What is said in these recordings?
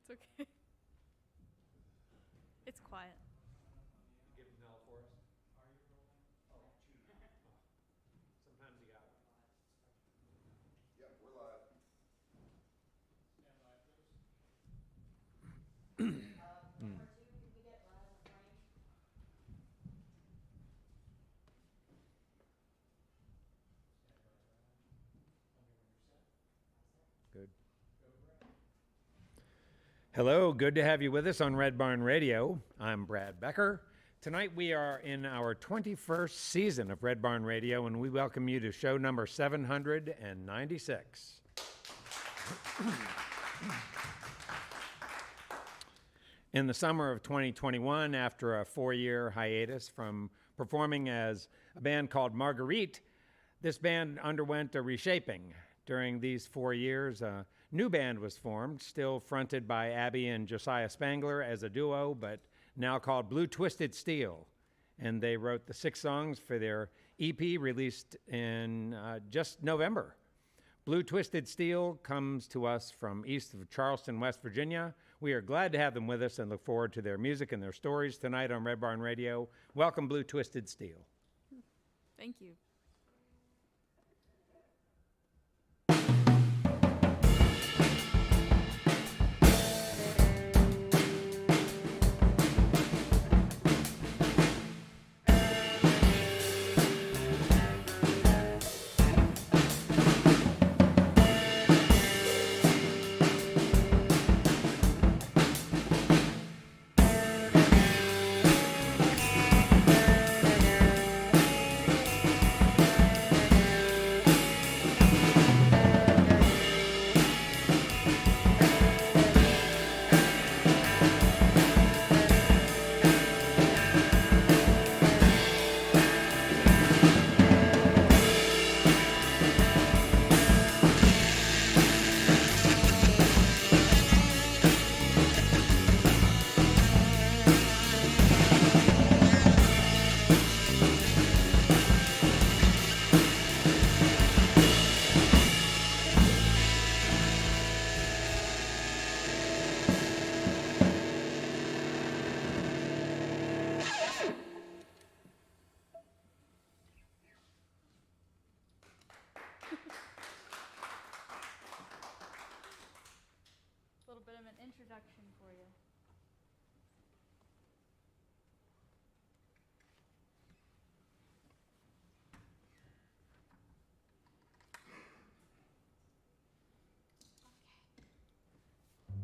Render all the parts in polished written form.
It's okay. It's quiet. You give Mel for us? Are you rolling? Oh, gee. Sometimes you got it. Yep, we're live. Stand by, please. Number two, did we get Brad and Frank? Stand by, Brad. Tell me when you're set. Good. Go, Brad. Hello, good to have you with us on Red Barn Radio. I'm Brad Becker. Tonight we are in our 21st season of Red Barn Radio, and we welcome you to show number 796. In the summer of 2021, after a 4-year hiatus from performing as a band called Marguerite, this band underwent a reshaping. During these 4 years, a new band was formed, still fronted by Abby and Josiah Spangler as a duo, but now called Blue Twisted Steel. And they wrote the 6 songs for their EP released in just November. Blue Twisted Steel comes to us from east of Charleston, West Virginia. We are glad to have them with us and look forward to their music and their stories tonight on Red Barn Radio. Welcome, Blue Twisted Steel. Thank you. A little bit of an introduction for you.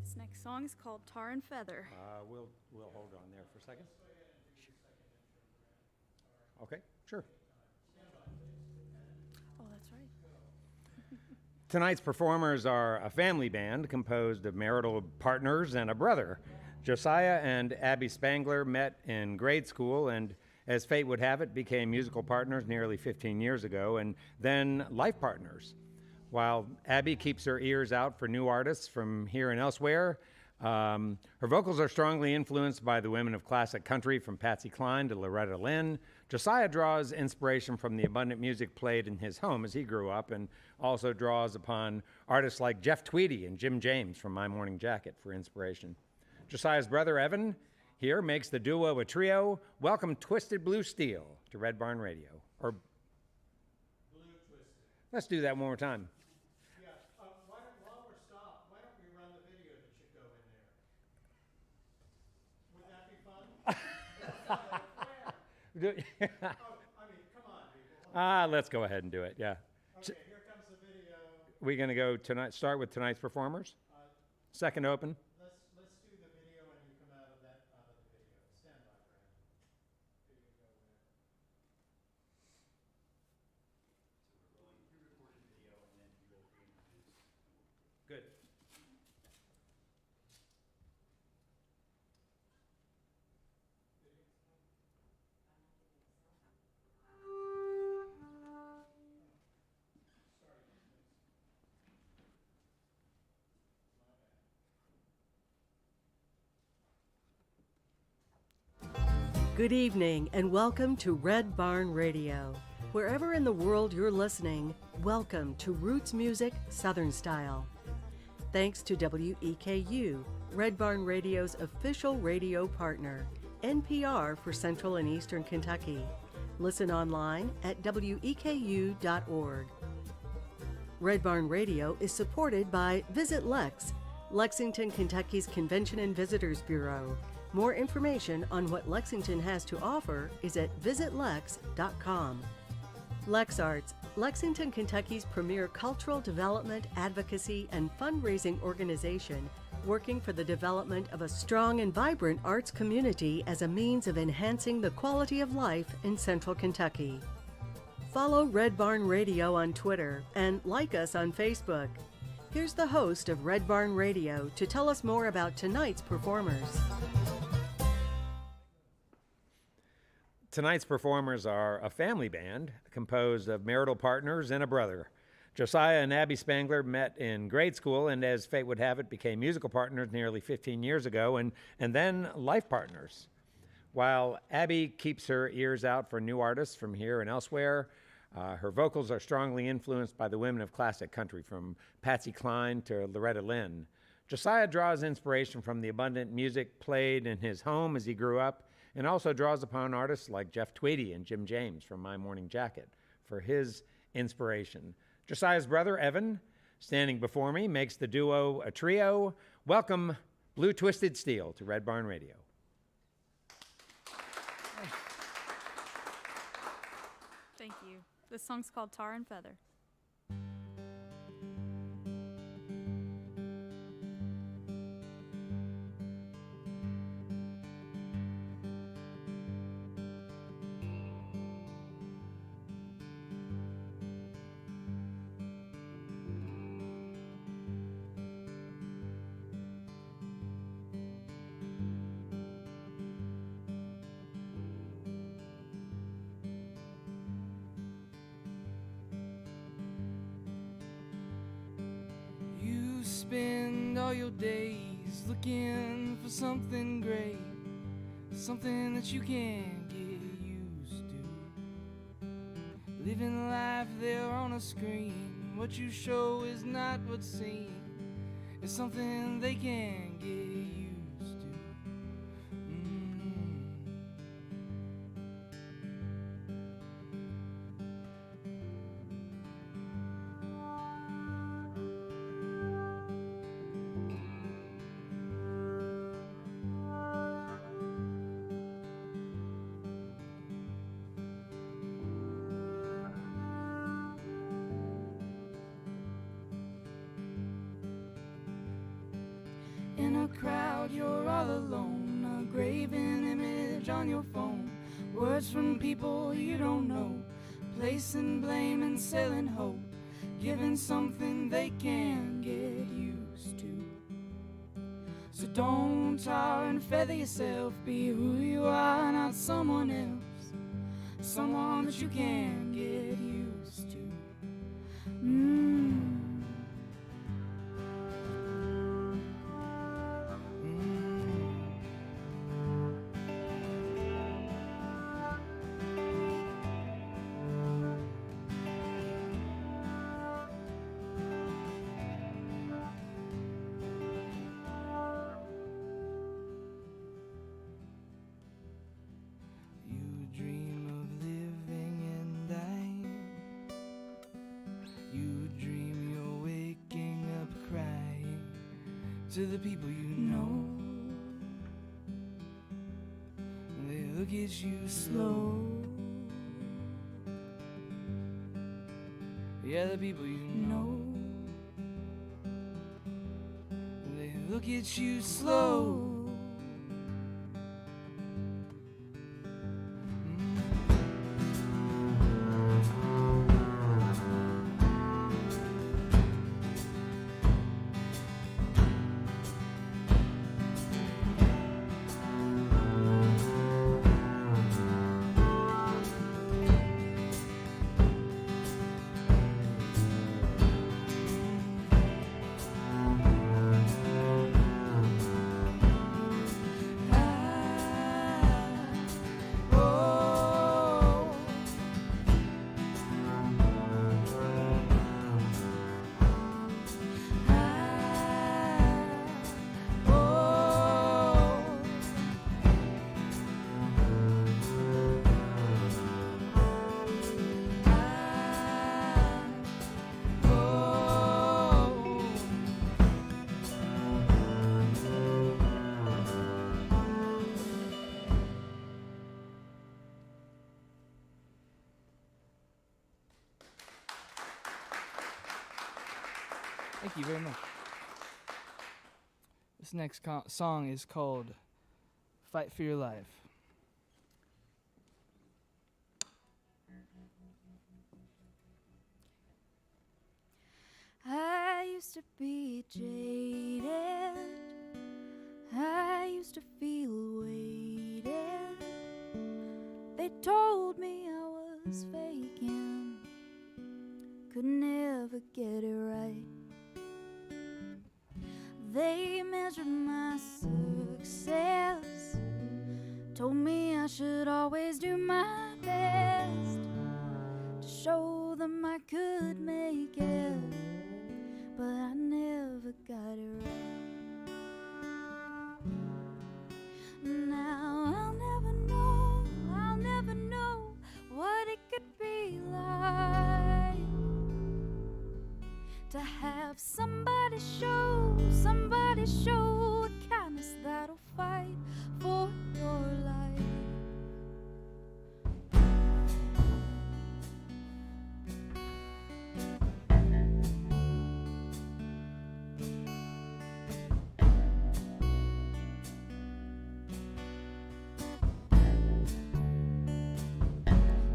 This next song is called Tar and Feather. We'll hold on there for a second. Okay, sure. Oh, that's right. Tonight's performers are a family band composed of marital partners and a brother. Josiah and Abby Spangler met in grade school and, as fate would have it, became musical partners nearly 15 years ago and then life partners. While Abby keeps her ears out for new artists from here and elsewhere, her vocals are strongly influenced by the women of classic country, from Patsy Cline to Loretta Lynn. Josiah draws inspiration from the abundant music played in his home as he grew up, and also draws upon artists like Jeff Tweedy and Jim James from My Morning Jacket for inspiration. Josiah's brother Evan here makes the duo a trio. Welcome Twisted Blue Steel to Red Barn Radio. Or Blue Twisted. let's do that one more time. Yeah, while we're stopped, why don't we run the video that should go in there? Would that be fun? Do- Oh, I mean, come on, people. Let's go ahead and do it, yeah. Okay, here comes the video. We're going to go tonight. Start with tonight's performers. Second open. Let's do the video and you come out of the video. Stand by, Brad. Video go there. Good. Good evening and welcome to Red Barn Radio. Wherever in the world you're listening, welcome to Roots Music Southern Style. Thanks to WEKU, Red Barn Radio's official radio partner, NPR for Central and Eastern Kentucky. Listen online at weku.org. Red Barn Radio is supported by Visit Lex, Lexington, Kentucky's Convention and Visitors Bureau. More information on what Lexington has to offer is at visitlex.com. LexArts, Lexington, Kentucky's premier cultural development, advocacy, and fundraising organization, working for the development of a strong and vibrant arts community as a means of enhancing the quality of life in Central Kentucky. Follow Red Barn Radio on Twitter and like us on Facebook. Here's the host of Red Barn Radio to tell us more about tonight's performers. Tonight's performers are a family band composed of marital partners and a brother. Josiah and Abby Spangler met in grade school and, as fate would have it, became musical partners nearly 15 years ago and then life partners. While Abby keeps her ears out for new artists from here and elsewhere, her vocals are strongly influenced by the women of classic country, from Patsy Cline to Loretta Lynn. Josiah draws inspiration from the abundant music played in his home as he grew up, and also draws upon artists like Jeff Tweedy and Jim James from My Morning Jacket for his inspiration. Josiah's brother, Evan, standing before me, makes the duo a trio. Welcome, Blue Twisted Steel, to Red Barn Radio. Thank you. This song's called Tar and Feather. Spend all your days looking for something great, something that you can get used to. Living life there on a screen, what you show is not what's seen. It's something they can get used to. In a crowd, you're all alone, a graven image on your phone, words from people you don't know, placing blame and selling hope, giving something they can get used to. So don't tar and feather yourself, be who you are, not someone else, someone that you can get used to. To the people you know, they look at you slow. Yeah, the people you know, they look at you slow. Thank you very much. This next song is called Fight for Your Life. I used to be jaded, I used to feel weighted. They told me I was faking, could never get it right. They measured my success, told me I should always do my best to show them I could make it, but I never got it right. Now I'll never know what it could be like to have somebody show a kindness that'll fight for your life.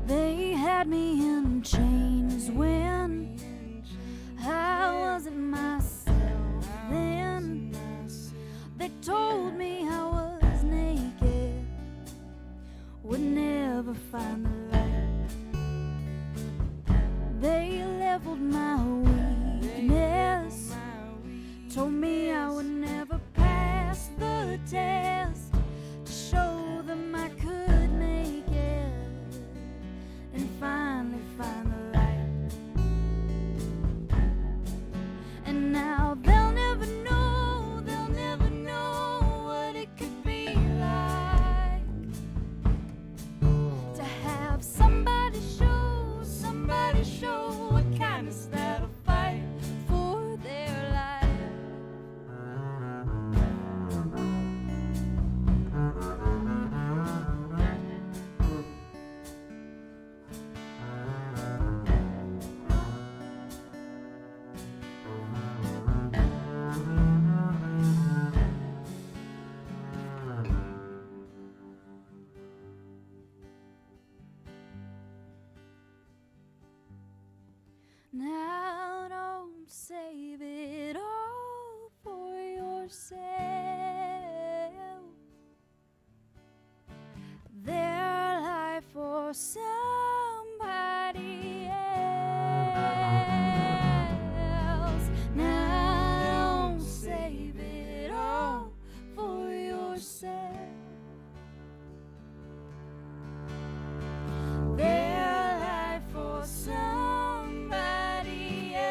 They had me in chains when I wasn't myself then. They told me I was naked, would never find the light. They leveled my weakness, told me I would never pass the test to show them I could make it and finally find the light. And now they'll never know what it could be like to have somebody show a kindness that'll fight for their life. Now don't save it all for yourself. Their life for somebody else. Now don't save it all for yourself. Their life for somebody else.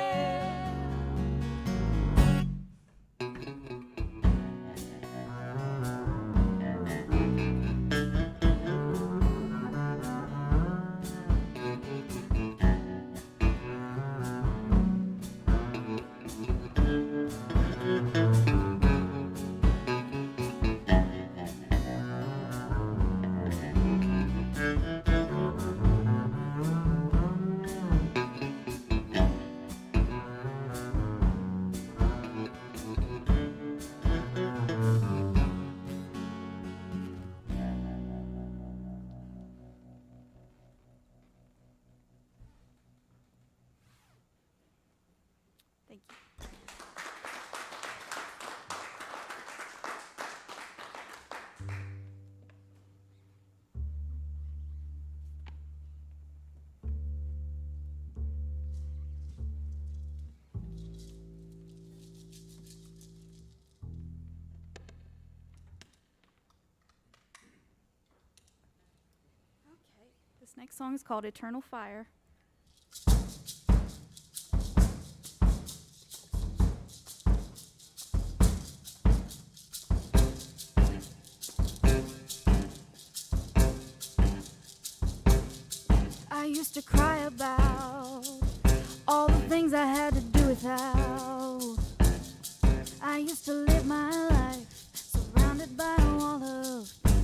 Thank you. Okay, this next song is called Eternal Fire. I used to cry about all the things I had to do without. I used to live my life surrounded by a wall of pain.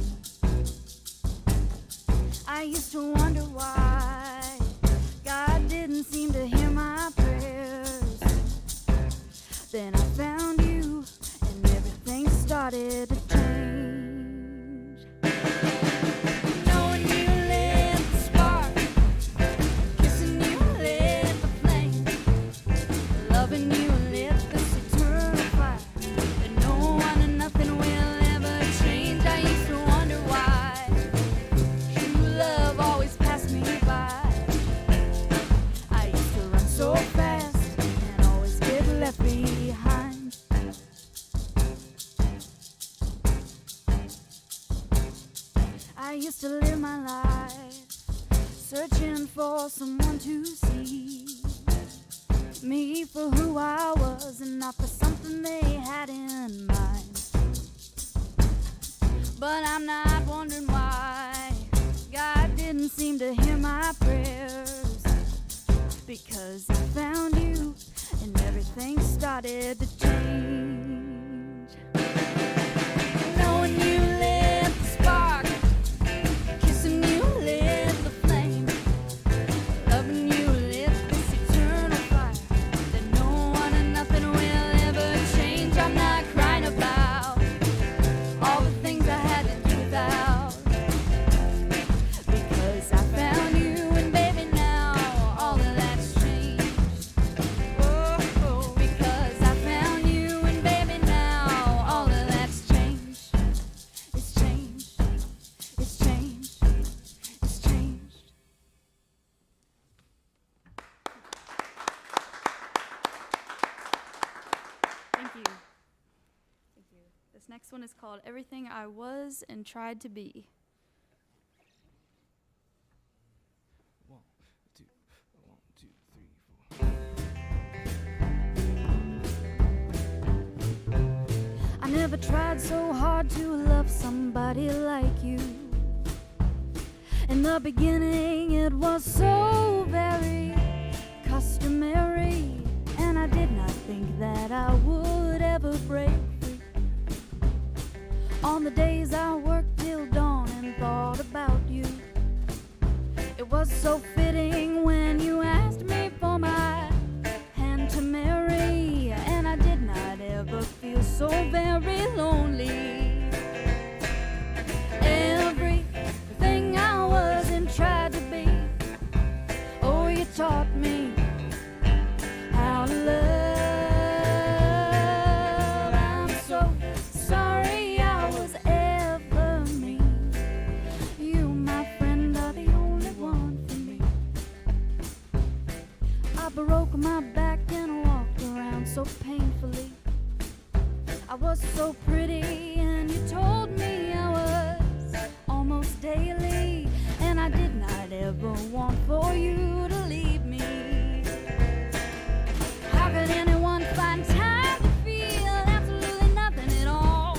I used to wonder why God didn't seem to hear my prayers. started to change. Knowing you lit the spark, kissing you lit the flame, loving you lit this eternal fire that no one and nothing will ever change. I used to wonder why true love always passed me by. I used to run so fast and always get left behind. I used to live my life searching for someone to see me for who I was and not for something they had in mind. But I'm not wondering why God didn't seem to hear my prayers, because I found you and everything started to change. Knowing you lit the spark, kissing you lit the flame, loving you lit this eternal fire that no one and nothing will ever change. I'm not crying about all the things I had to do without, because I found you and baby now all of that's changed. Oh, because I found you and baby now all of that's changed. It's changed. It's changed. It's changed. Thank you. Thank you. This next one is called Everything I Was and Tried to Be. One, two, 3, 4. I never tried so hard to love somebody like you. In the beginning it was so very customary, and I did not think that I would ever break free. On the days I worked till dawn and thought about you, it was so fitting when you asked me for my hand to marry, and I did not ever feel so very lonely. Everything I was and tried to be, oh, you taught me how to love. I'm so sorry I was ever mean. You, my friend, are the only one for me. I broke my back and walked around so painfully. I was so pretty and you told me I was almost daily, and I did not ever want for you to leave me. How could anyone find time to feel absolutely nothing at all?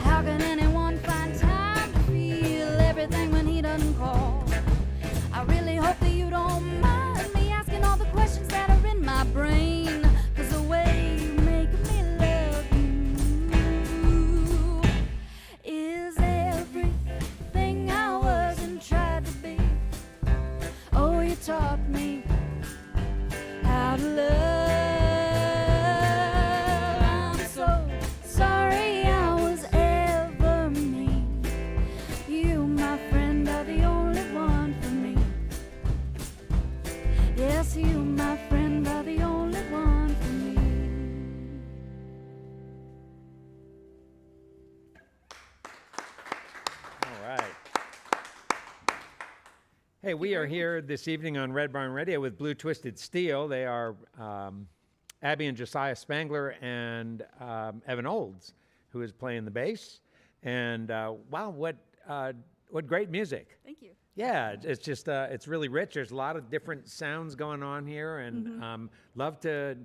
How can anyone find time to feel everything when he doesn't call? I really hope that you don't mind me asking all the questions that are in my brain, 'cause the way you make me love you is everything I was and tried to be. Oh, you taught me how to love. I'm so sorry I was ever mean. You, my friend, are the only one for me. Yes, you, my friend, are the only one for me. All right. Hey, we are here this evening on Red Barn Radio with Blue Twisted Steel. They are Abby and Josiah Spangler and Evan Olds, who is playing the bass. And wow, what great music! Thank you. Yeah, it's just it's really rich. There's a lot of different sounds going on here, and love to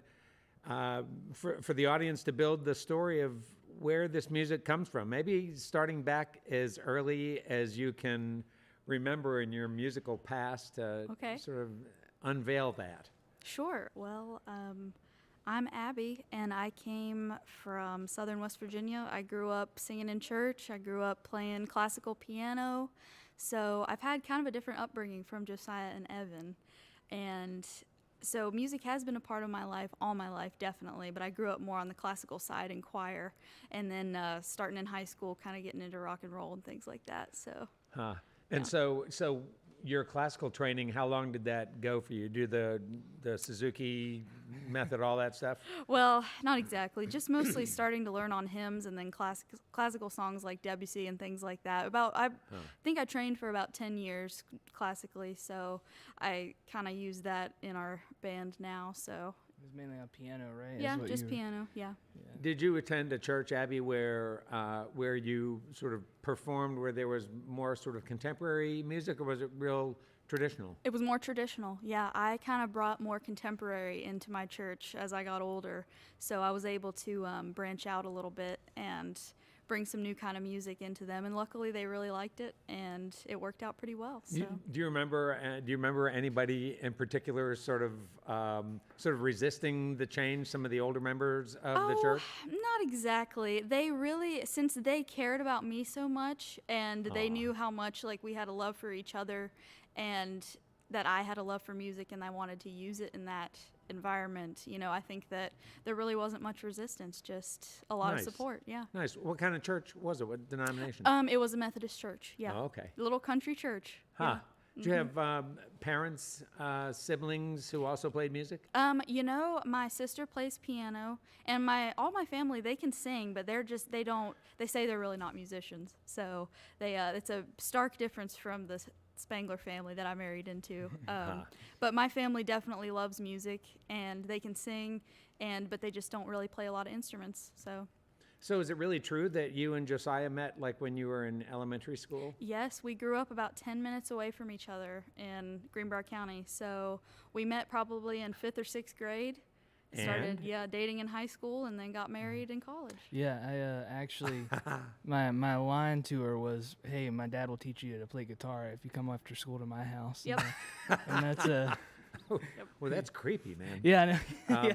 for the audience to build the story of where this music comes from. Maybe starting back as early as you can remember in your musical past to Okay. sort of unveil that. Sure. Well, I'm Abby, and I came from southern West Virginia. I grew up singing in church. I grew up playing classical piano. So I've had kind of a different upbringing from Josiah and Evan. And So music has been a part of my life, all my life, definitely, but I grew up more on the classical side in choir, and then starting in high school, kind of getting into rock and roll and things like that, so. Huh. And so your classical training, how long did that go for you? Do the Suzuki method, all that stuff? Well, not exactly. Just mostly starting to learn on hymns and then classical songs like Debussy and things like that. I think I trained for about 10 years classically, so I kind of use that in our band now. So It was mainly on piano, right? yeah, just piano. Yeah. Did you attend a church, Abby, where you sort of performed, where there was more sort of contemporary music, or was it real traditional? It was more traditional. Yeah, I kind of brought more contemporary into my church as I got older, so I was able to branch out a little bit and bring some new kind of music into them, and luckily they really liked it, and it worked out pretty well. So. Do you remember anybody in particular sort of resisting the change? Some of the older members of the church? Not exactly. They really, since they cared about me so much, and they knew how much like we had a love for each other, and that I had a love for music, and I wanted to use it in that environment. You know, I think that there really wasn't much resistance, just a lot of support. Yeah. Nice. What kind of church was it? What denomination? It was a Methodist church. Yeah. Oh, okay. Little country church. Huh. Yeah. Do you have parents, siblings who also played music? You know, my sister plays piano, and all my family, they can sing, but they say they're really not musicians. So it's a stark difference from the Spangler family that I married into. But my family definitely loves music, and they can sing, but they just don't really play a lot of instruments. So is it really true that you and Josiah met like when you were in elementary school? Yes, we grew up about 10 minutes away from each other in Greenbrier County. So we met probably in 5th or 6th grade. Started dating in high school, and then got married in college. Yeah, I actually, my line to her was, "Hey, my dad will teach you to play guitar if you come after school to my house." Yep. And that's Well, that's creepy, man. Yeah, I know.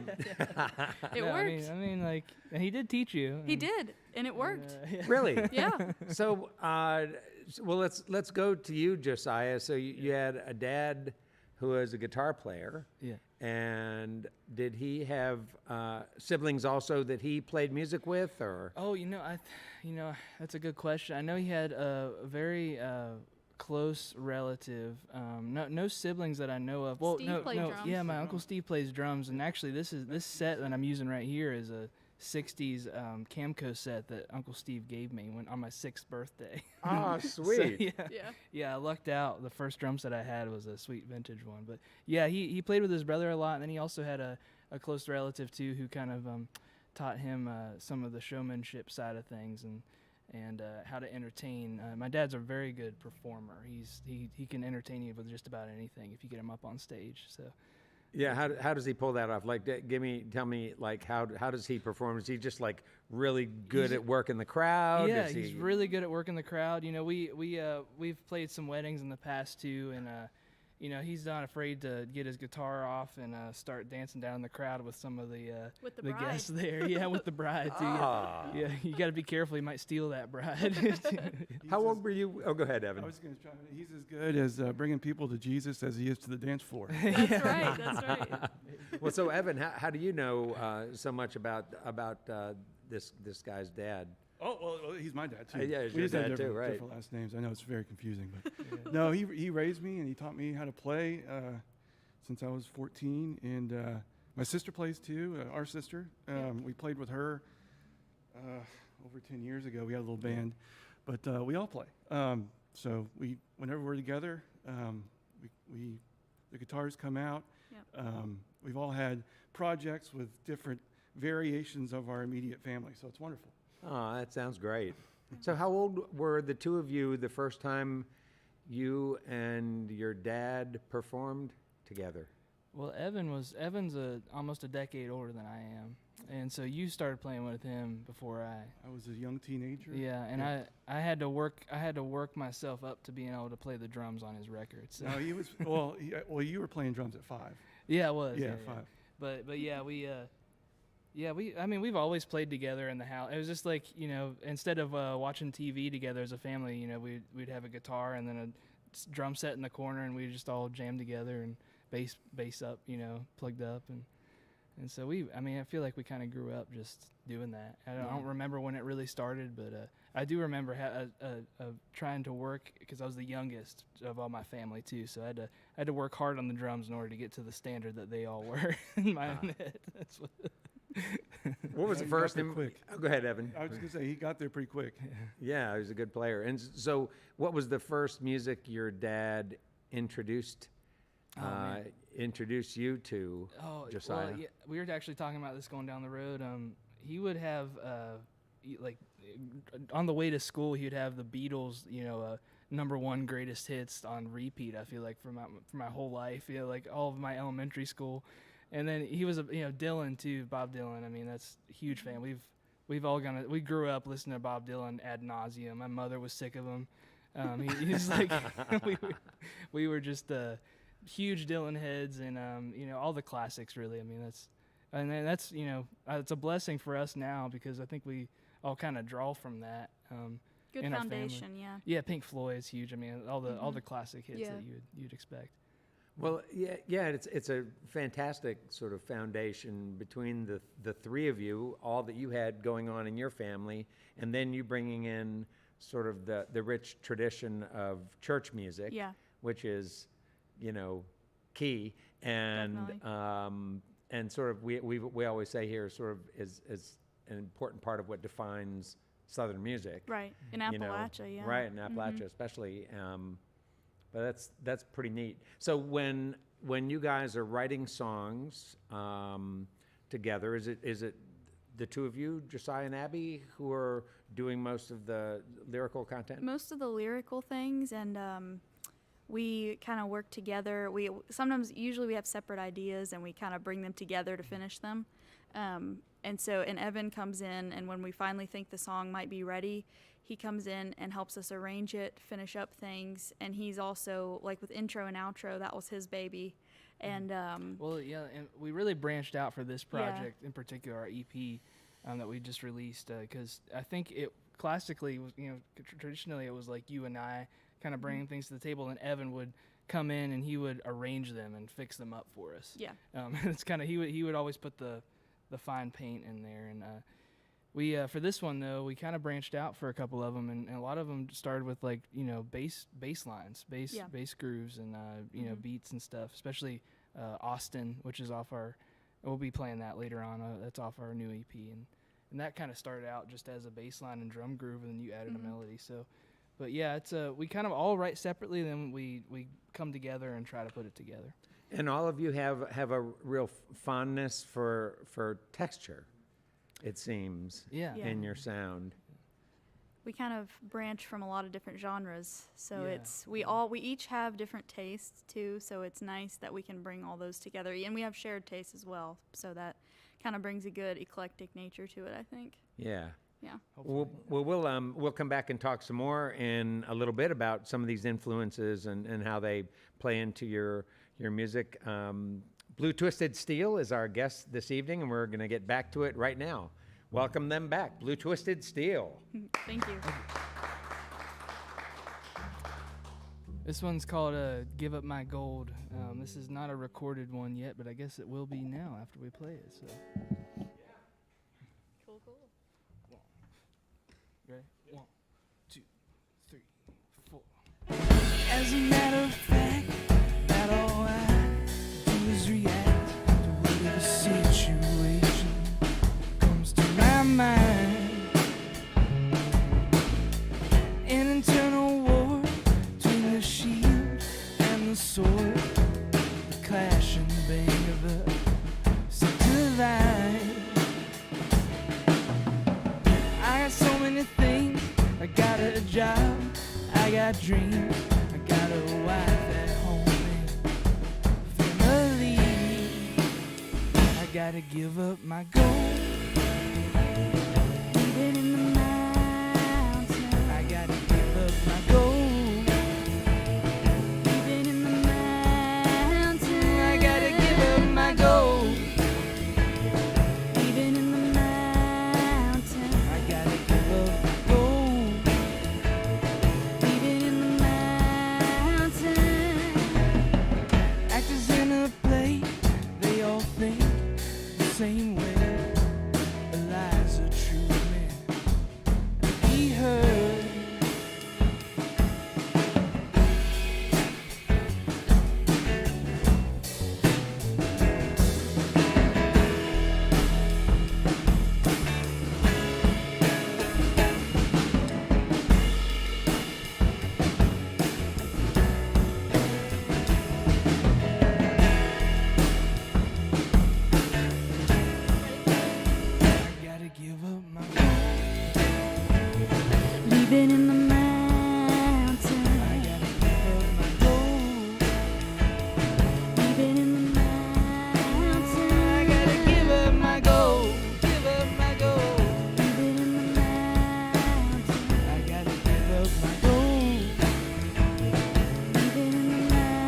It worked. I mean, like, he did teach you. He did, and it worked. Really? Yeah. So, well, let's go to you, Josiah. So you had a dad who was a guitar player. Yeah. And did he have siblings also that he played music with, or? Oh, that's a good question. I know he had a very close relative. No siblings that I know of. Well, Steve played drums. Yeah, my uncle Steve plays drums, and actually, this set that I'm using right here is a '60s Camco set that Uncle Steve gave me on my 6th birthday. Oh, sweet. So, yeah, I lucked out. The first drum set I had was a sweet vintage one. But yeah, he played with his brother a lot, and then he also had a close relative too who kind of taught him some of the showmanship side of things and how to entertain. My dad's a very good performer. He can entertain you with just about anything if you get him up on stage. So. Yeah, how does he pull that off? Like, tell me, like, how does he perform? Is he just like really good at working the crowd? Yeah, he's really good at working the crowd. You know, we've played some weddings in the past too, and he's not afraid to get his guitar off and start dancing down the crowd with some of the guests there. Yeah, with the bride too. Yeah, you got to be careful. He might steal that bride. How old were you? Oh, go ahead, Evan. I was going to try. He's as good as bringing people to Jesus as he is to the dance floor. That's right. That's right. Well, so Evan, how do you know so much about this guy's dad? Oh, well, he's my dad, too. Yeah, he's we your just have dad, too, right. different last names. I know it's very confusing. But no, he raised me, and he taught me how to play since I was 14. And my sister plays, too, our sister. We played with her over 10 years ago. We had a little band. But we all play. So whenever we're together, the guitars come out. Yep. We've all had projects with different variations of our immediate family, so it's wonderful. Oh, that sounds great. So how old were the two of you the first time you and your dad performed together? Well, Evan's almost a decade older than I am, and so you started playing with him before I was a young teenager. Yeah, and I had to work myself up to being able to play the drums on his records. So. No, he was you were playing drums at 5. Yeah, it was. Yeah, 5. But yeah, we've always played together in the house. It was just like, instead of watching TV together as a family, we'd have a guitar and then a drum set in the corner, and we'd just all jam together and bass up, plugged up, and so I feel like we kind of grew up just doing that. I don't remember when it really started, but I do remember trying to work because I was the youngest of all my family too. So I had to work hard on the drums in order to get to the standard that they all were in my own head. That's what. What was the first? Quick. Oh, go ahead, Evan. I was going to say he got there pretty quick. Yeah, he was a good player. And so, what was the first music your dad introduced you to, Josiah? Well, yeah, we were actually talking about this going down the road. He would have on the way to school, he'd have the Beatles, #1 greatest hits on repeat. I feel like for my whole life, like all of my elementary school. And then he was Dylan too, Bob Dylan. I mean, that's a huge fan. We grew up listening to Bob Dylan ad nauseum. My mother was sick of him. He's like, we were just huge Dylan heads, and all the classics really. I mean, that's it's a blessing for us now because I think we all kind of draw from that. Good in foundation, our family. yeah. Yeah, Pink Floyd's huge. I mean, all the classic hits that you'd expect. Well, yeah, it's a fantastic sort of foundation between the three of you, all that you had going on in your family, and then you bringing in sort of the rich tradition of church music, which is, key, and sort of we always say here sort of is an important part of what defines Southern music, right? In Appalachia, right in Appalachia, especially. But that's pretty neat. So when you guys are writing songs together, is it the two of you, Josiah and Abby, who are doing most of the lyrical content? Most of the lyrical things, and we kind of work together. Usually we have separate ideas, and we kind of bring them together to finish them. And Evan comes in, and when we finally think the song might be ready, he comes in and helps us arrange it, finish up things, and he's also, like with intro and outro, that was his baby. And and we really branched out for this project in particular, our EP that we just released, because I think it classically was, traditionally it was like you and I kind of bringing things to the table, and Evan would come in and he would arrange them and fix them up for us. Yeah. It's kind of he would always put the fine paint in there, and we for this one though we kind of branched out for a couple of them, and a lot of them started with like bass lines, bass grooves, and beats and stuff. Especially Austin, which is off we'll be playing that later on. That's off our new EP, and that kind of started out just as a bass line and drum groove, and then you added a melody. So, but yeah, it's we kind of all write separately, then we come together and try to put it together. And all of you have a real fondness for texture, it seems, in your sound. We kind of branch from a lot of different genres, so we each have different tastes too. So it's nice that we can bring all those together, and we have shared tastes as well. So that kind of brings a good eclectic nature to it, I think. Yeah. Yeah. We'll come back and talk some more in a little bit about some of these influences and how they play into your music. Blue Twisted Steel is our guest this evening, and we're going to get back to it right now. Welcome them back, Blue Twisted Steel. Thank you. This one's called Give Up My Gold. This is not a recorded one yet, but I guess it will be now after we play it. So. Cool. Ready? 1, 2, 3, 4. As a matter of fact, that all I do is react to whatever situation comes to my mind. An internal war between the shield and the sword, the clash and bang of a center line. I got so many things. I got a job, I got dreams, I got a wife at home and family. I gotta give up my gold. Living in the mountains. I gotta give up my gold. Living in the mountains. I gotta give up my gold. Living in the mountains. I gotta give up my gold. Living in the mountains. Actors in a Leaving in the mountains. I gotta give up my gold. Leaving in the mountains. I gotta give up my gold. Give up my gold. Leaving in the mountains. I gotta give up my gold. Leaving in the mountains.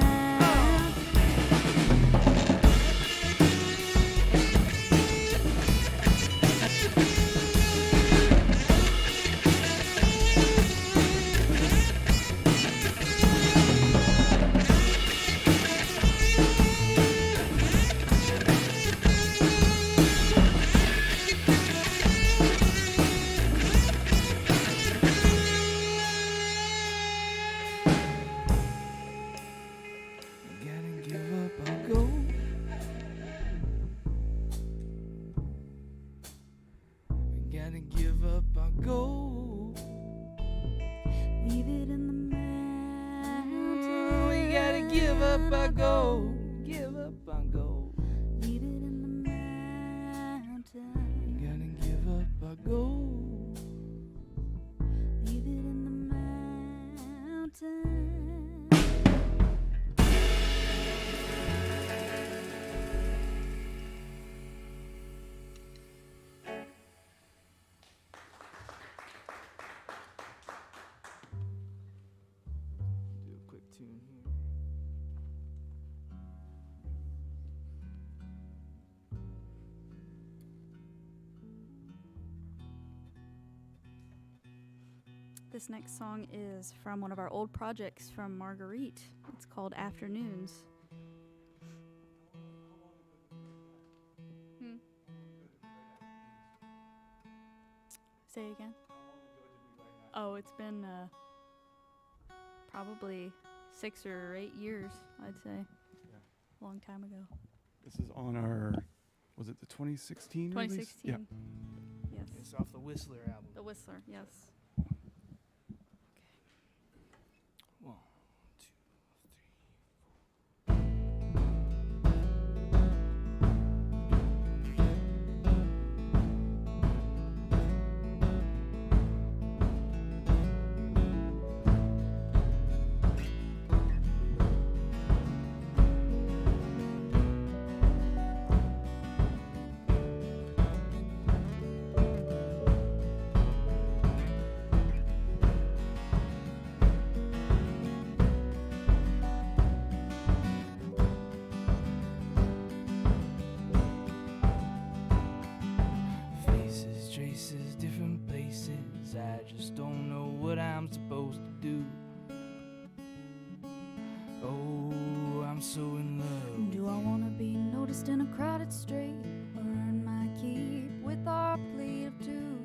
Gotta give up our gold. We gotta give up our gold. Leave it in the mountains. We gotta give up our gold. Give up our gold. Leave it in the mountains. We gotta give up our gold. Leave it in the mountains. Do a quick tune here. This next song is from one of our old projects from Marguerite. It's called Afternoons. Say it again. Oh, it's been probably 6 or 8 years, I'd say. A long time ago. This is on our, was it the 2016 release? 2016. Yeah. Yes. It's off the Whistler album. The Whistler, yes. One, two. Faces, traces, different places. I just don't know what I'm supposed to do. Oh, I'm so in love. Do I want to be noticed in a crowded street or earn my keep with our plea of two?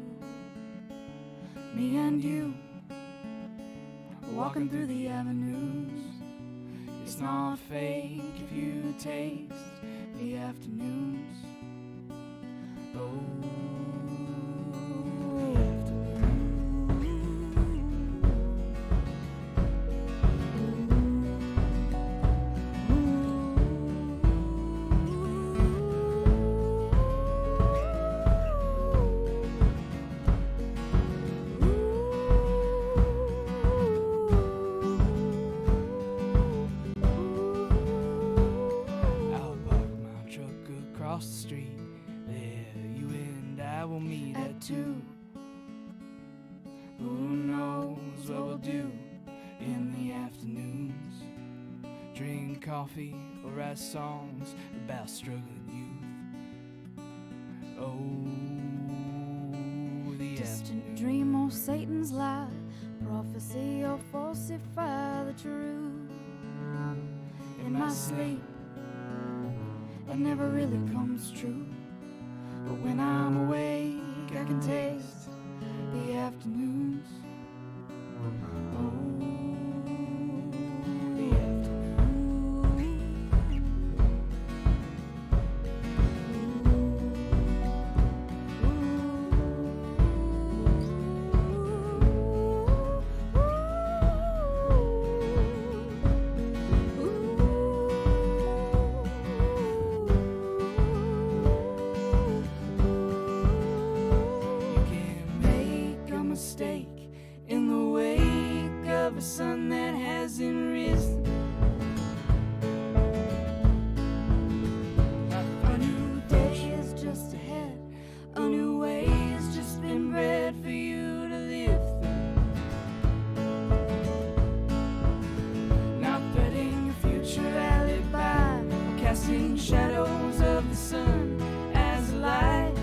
Me and you walking through the avenues. It's not fake if you taste the afternoons. Oh, I'll park my truck across the street. There you and I will meet at 2. Who knows what we'll do in the afternoons? Drink coffee or write songs about struggling youth. Oh, the Distant afternoon. dream or Satan's lie, prophecy or falsify the truth. In my sleep, it never really comes true. But when I'm awake, I can taste the afternoons. Oh, the You can make a mistake in the wake of a sun that hasn't risen. A new day is just ahead, a new way has just been bred for you to live through. Not threading your future alibi, or casting shadows of the sun as light.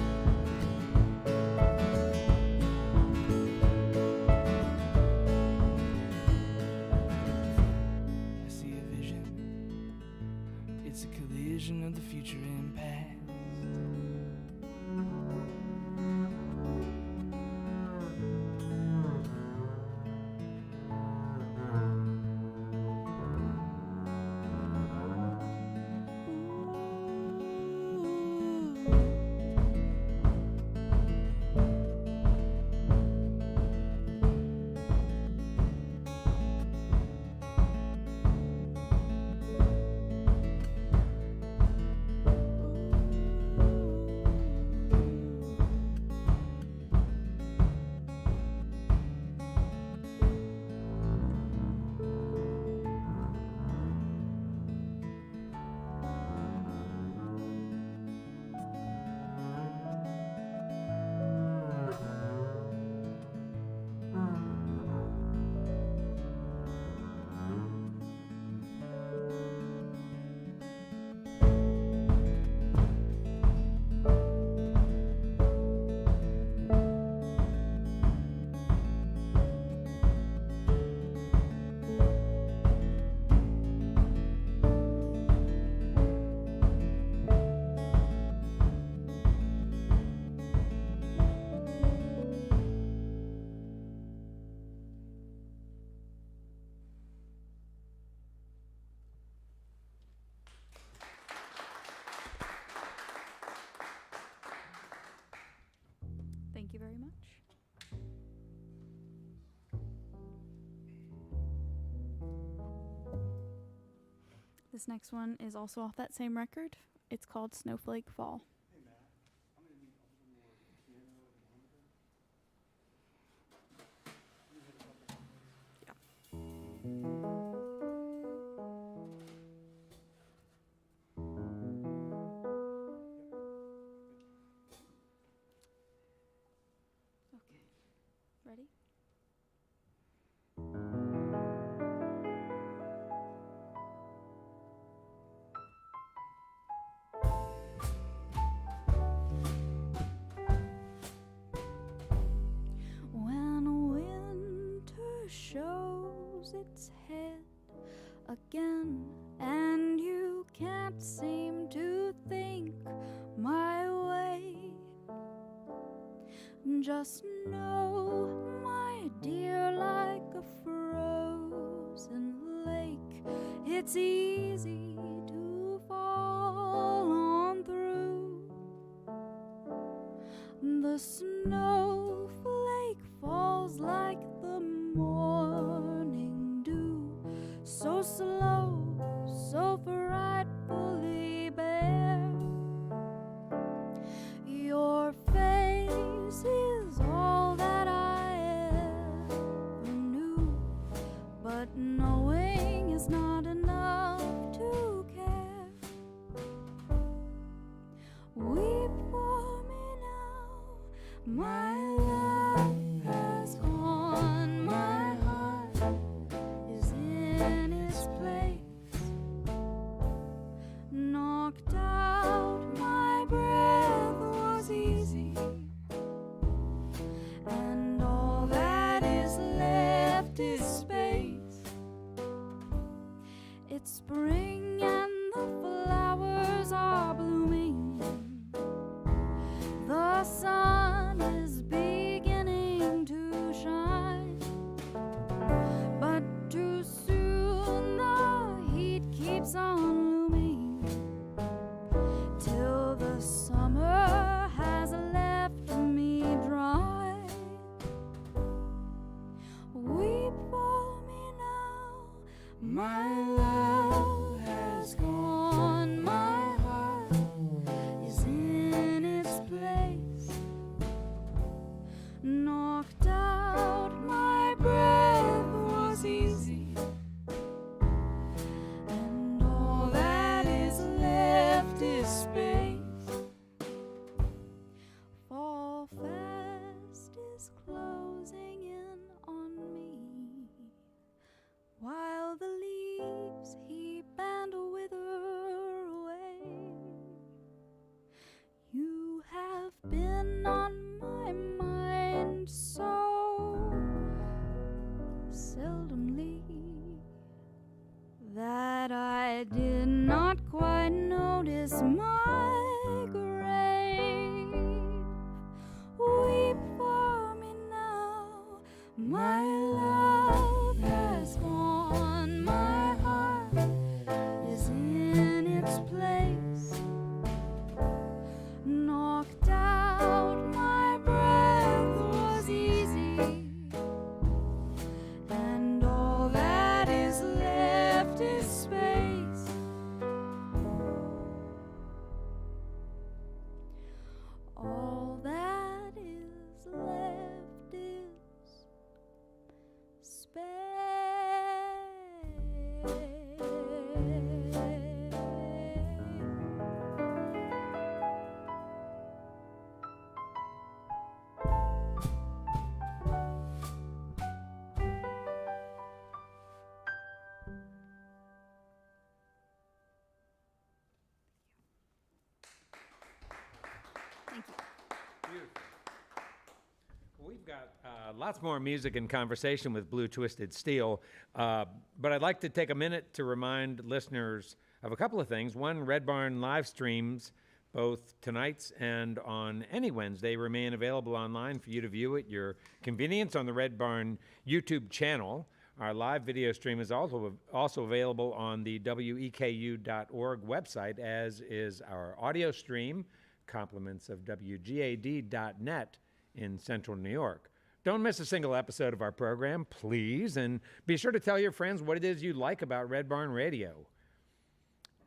I see a vision, it's a collision of the future and past. Thank you very much. This next one is also off that same record. It's called Snowflake Fall. Okay. Ready? When winter shows its head again, and you can't seem to think my way, just know, my dear, like a frozen lake, it's easy to fall on through. The snowflake falls like the morning dew, so slow, so frightfully bare. Your face is all that I ever knew, but knowing is not enough to care. Weep for me now, my love has gone, my heart is in its place, knocked out, my breath was easy, and all that is left is space. It's spring and the flowers are blooming, the sun is beginning to shine, but too soon the heat keeps on looming, till the summer has left me dry. Weep for me now, my love has gone, my heart is in its place, knocked out, my My love has gone, my heart is in its place. Knocked out, my breath was easy, and all that is left is space. All that is left is space. Thank you. Beautiful. We've got lots more music and conversation with Blue Twisted Steel, but I'd like to take a minute to remind listeners of a couple of things. One, Red Barn live streams, both tonight's and on any Wednesday, remain available online for you to view at your convenience on the Red Barn YouTube channel. Our live video stream is also available on the weku.org website, as is our audio stream, compliments of WGAD.net in Central New York. Don't miss a single episode of our program, please, and be sure to tell your friends what it is you like about Red Barn Radio.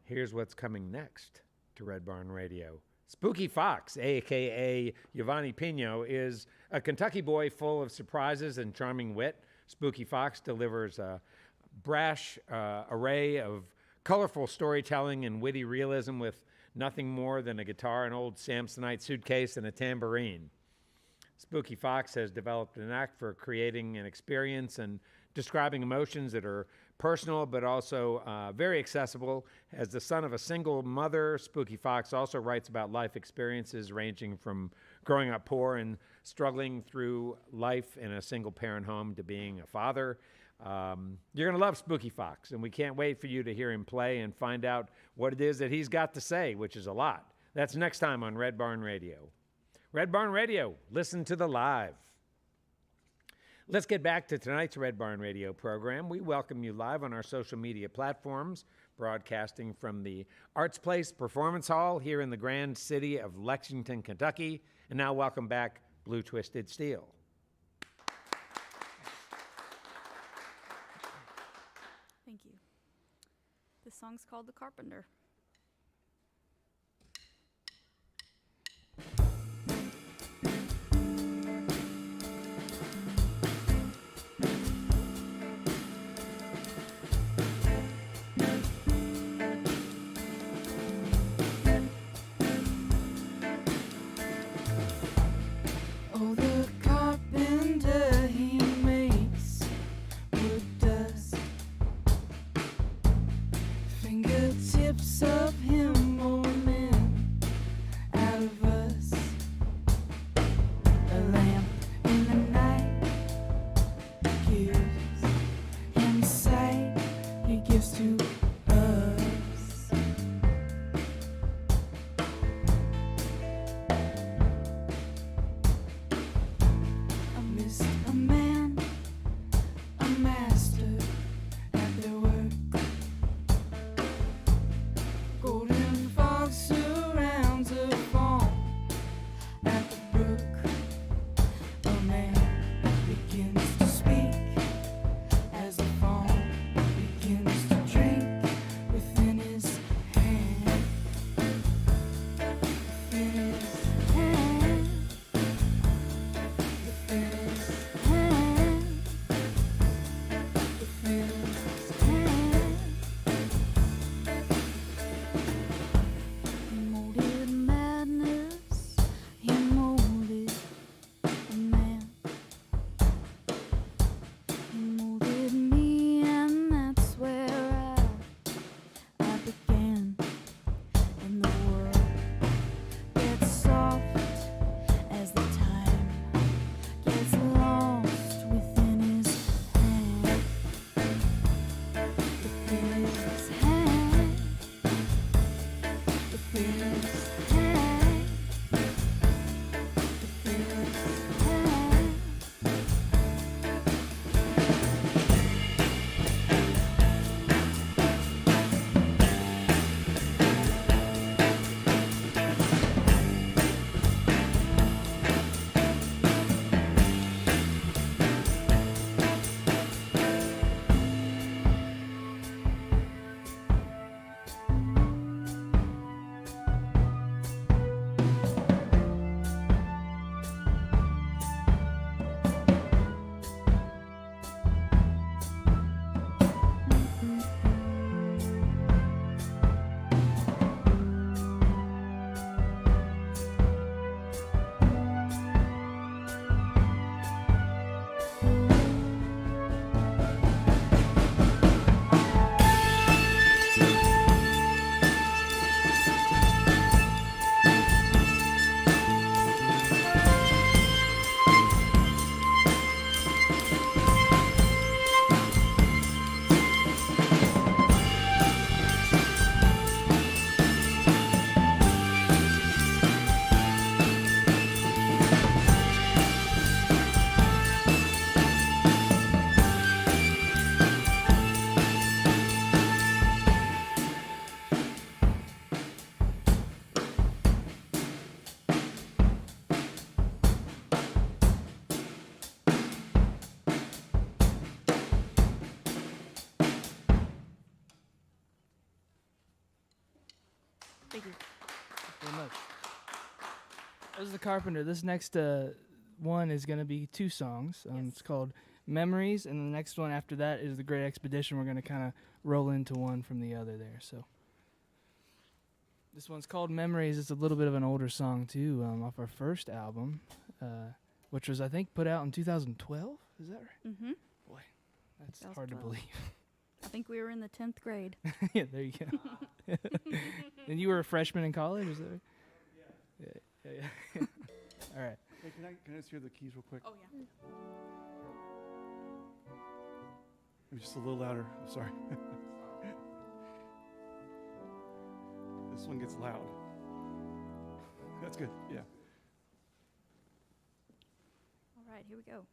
Here's what's coming next to Red Barn Radio. Spooky Fox, a.k.a. Giovanni Pino, is a Kentucky boy full of surprises and charming wit. Spooky Fox delivers a brash array of colorful storytelling and witty realism with nothing more than a guitar, an old Samsonite suitcase, and a tambourine. Spooky Fox has developed an act for creating an experience and describing emotions that are personal but also very accessible. As the son of a single mother, Spooky Fox also writes about life experiences ranging from growing up poor and struggling through life in a single-parent home to being a father. You're going to love Spooky Fox, and we can't wait for you to hear him play and find out what it is that he's got to say, which is a lot. That's next time on Red Barn Radio. Red Barn Radio, listen to the live. Let's get back to tonight's Red Barn Radio program. We welcome you live on our social media platforms, broadcasting from the Arts Place Performance Hall here in the grand city of Lexington, Kentucky. And now welcome back Blue Twisted Steel. Thank you. This song's called The Carpenter. Oh, the carpenter, he makes wood dust, fingertips Thank you. Very much. This is the Carpenter. This next one is going to be 2 songs. It's called Memories, and the next one after that is The Great Expedition. We're going to kind of roll into one from the other there. So this one's called Memories. It's a little bit of an older song, too, off our first album, which was, I think, put out in 2012. Is that right? Mm-hmm. Boy, that's hard to believe. I think we were in the 10th grade. Yeah, there you go. And you were a freshman in college, is that right? Yeah. All right. Hey, can I just hear the keys real quick? Oh, yeah. Maybe just a little louder. I'm sorry. This one gets loud. That's good. Yeah. All right, here we go.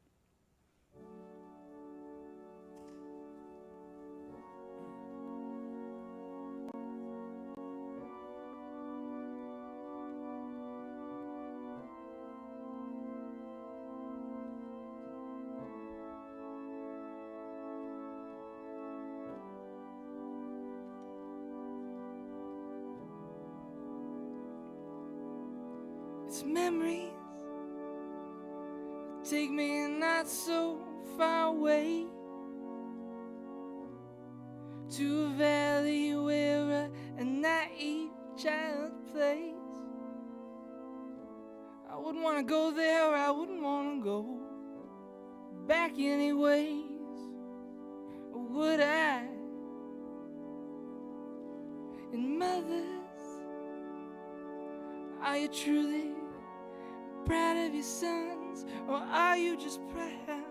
It's memories take me not so far away to a valley where a naive child plays. I wouldn't want to go there, I wouldn't want to go back anyways, would I? And mothers, are you truly proud of your sons, or are you just proud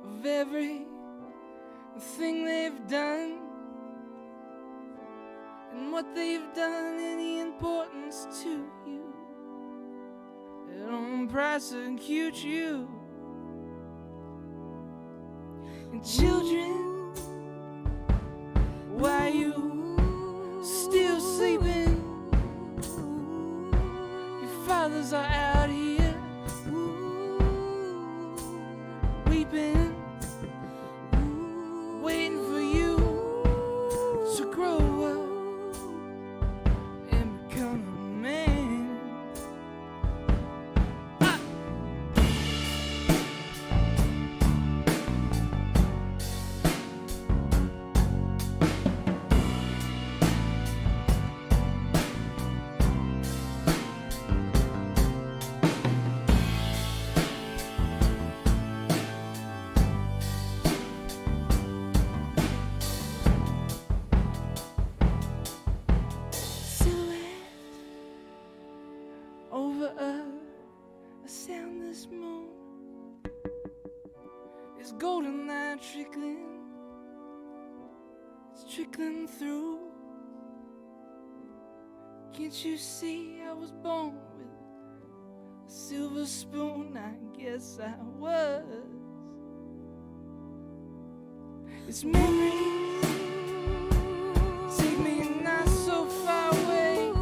of everything they've done and what they've done, any importance to you? They don't prosecute you. And children, why you still sleeping? Fathers are out here weeping, waiting for you to grow up and become a man. Over a soundless moon is golden light trickling, it's trickling through. Can't you see I was born with a silver spoon? I guess I was. It's memories take me not so far away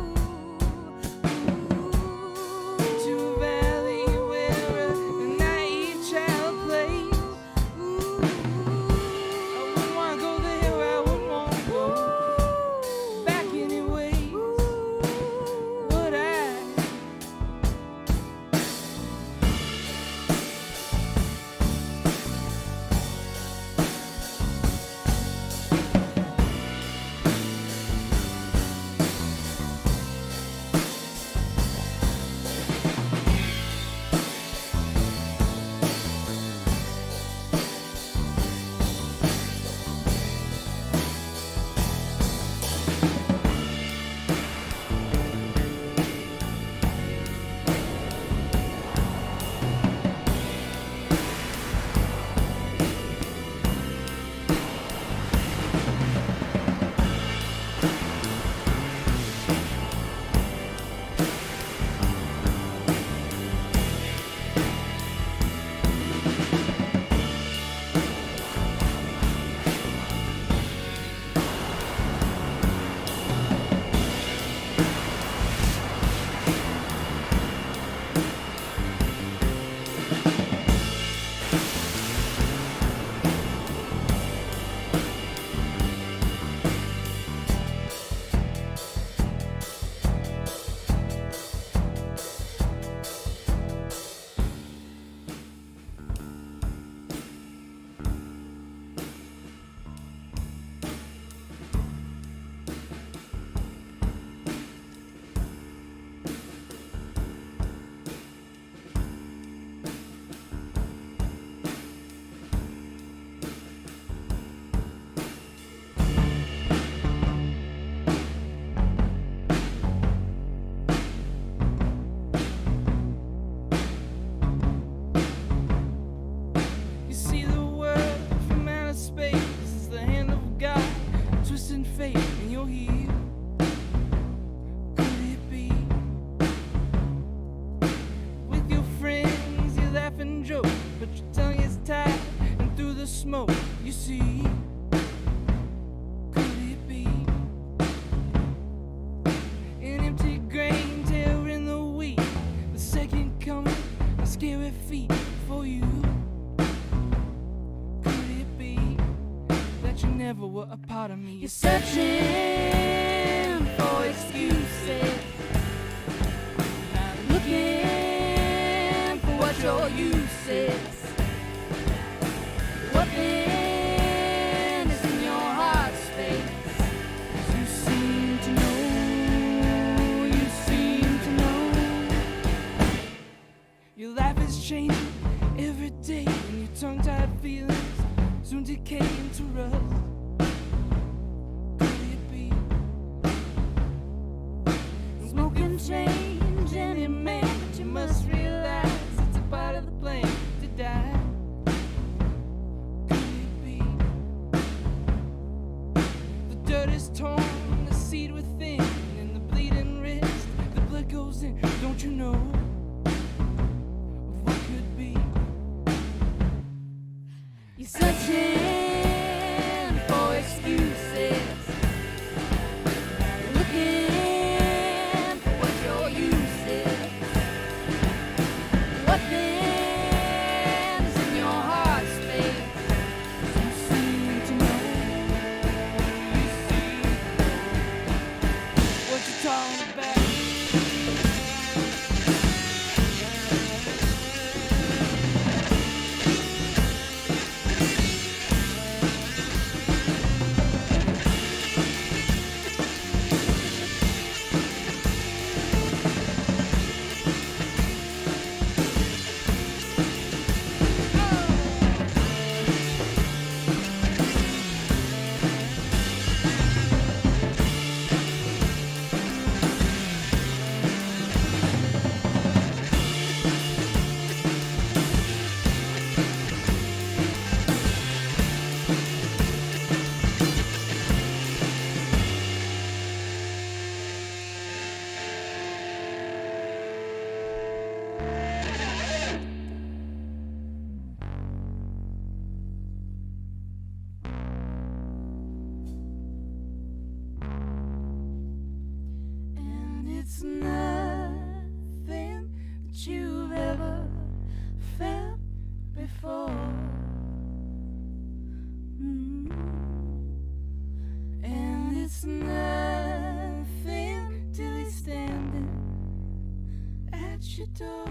to a valley where a naive child plays. I wouldn't want to go there, I wouldn't want to go back anyways, would I? see the world from outer space. It's the hand of God twisting fate, and you're here. Could it be? With your friends, you laugh and joke, but your tongue is tied, and through the smoke, you see. Could it be? An empty grain tail in the wheat, the second coming, a scary feat for you. Could it be that you never were a part of me? You're searching for excuses, Looking for what your use is. what then is in your heart space? You seem to know, you seem to know. Your life is changing every day, and your tongue-tied feelings soon decay into rust. Could it be? Smoke can change any man, But you must realize it's a part of the plan to die. Could it be? The dirt is torn, the seed within, and the bleeding wrist, the blood goes in. Don't you know what could be? you're searching for excuses, looking for what your use is. What then is in your heart space? You seem to know, you see what you're talking about. And it's nothing that you've ever felt before. And it's nothing till he's standing at your door.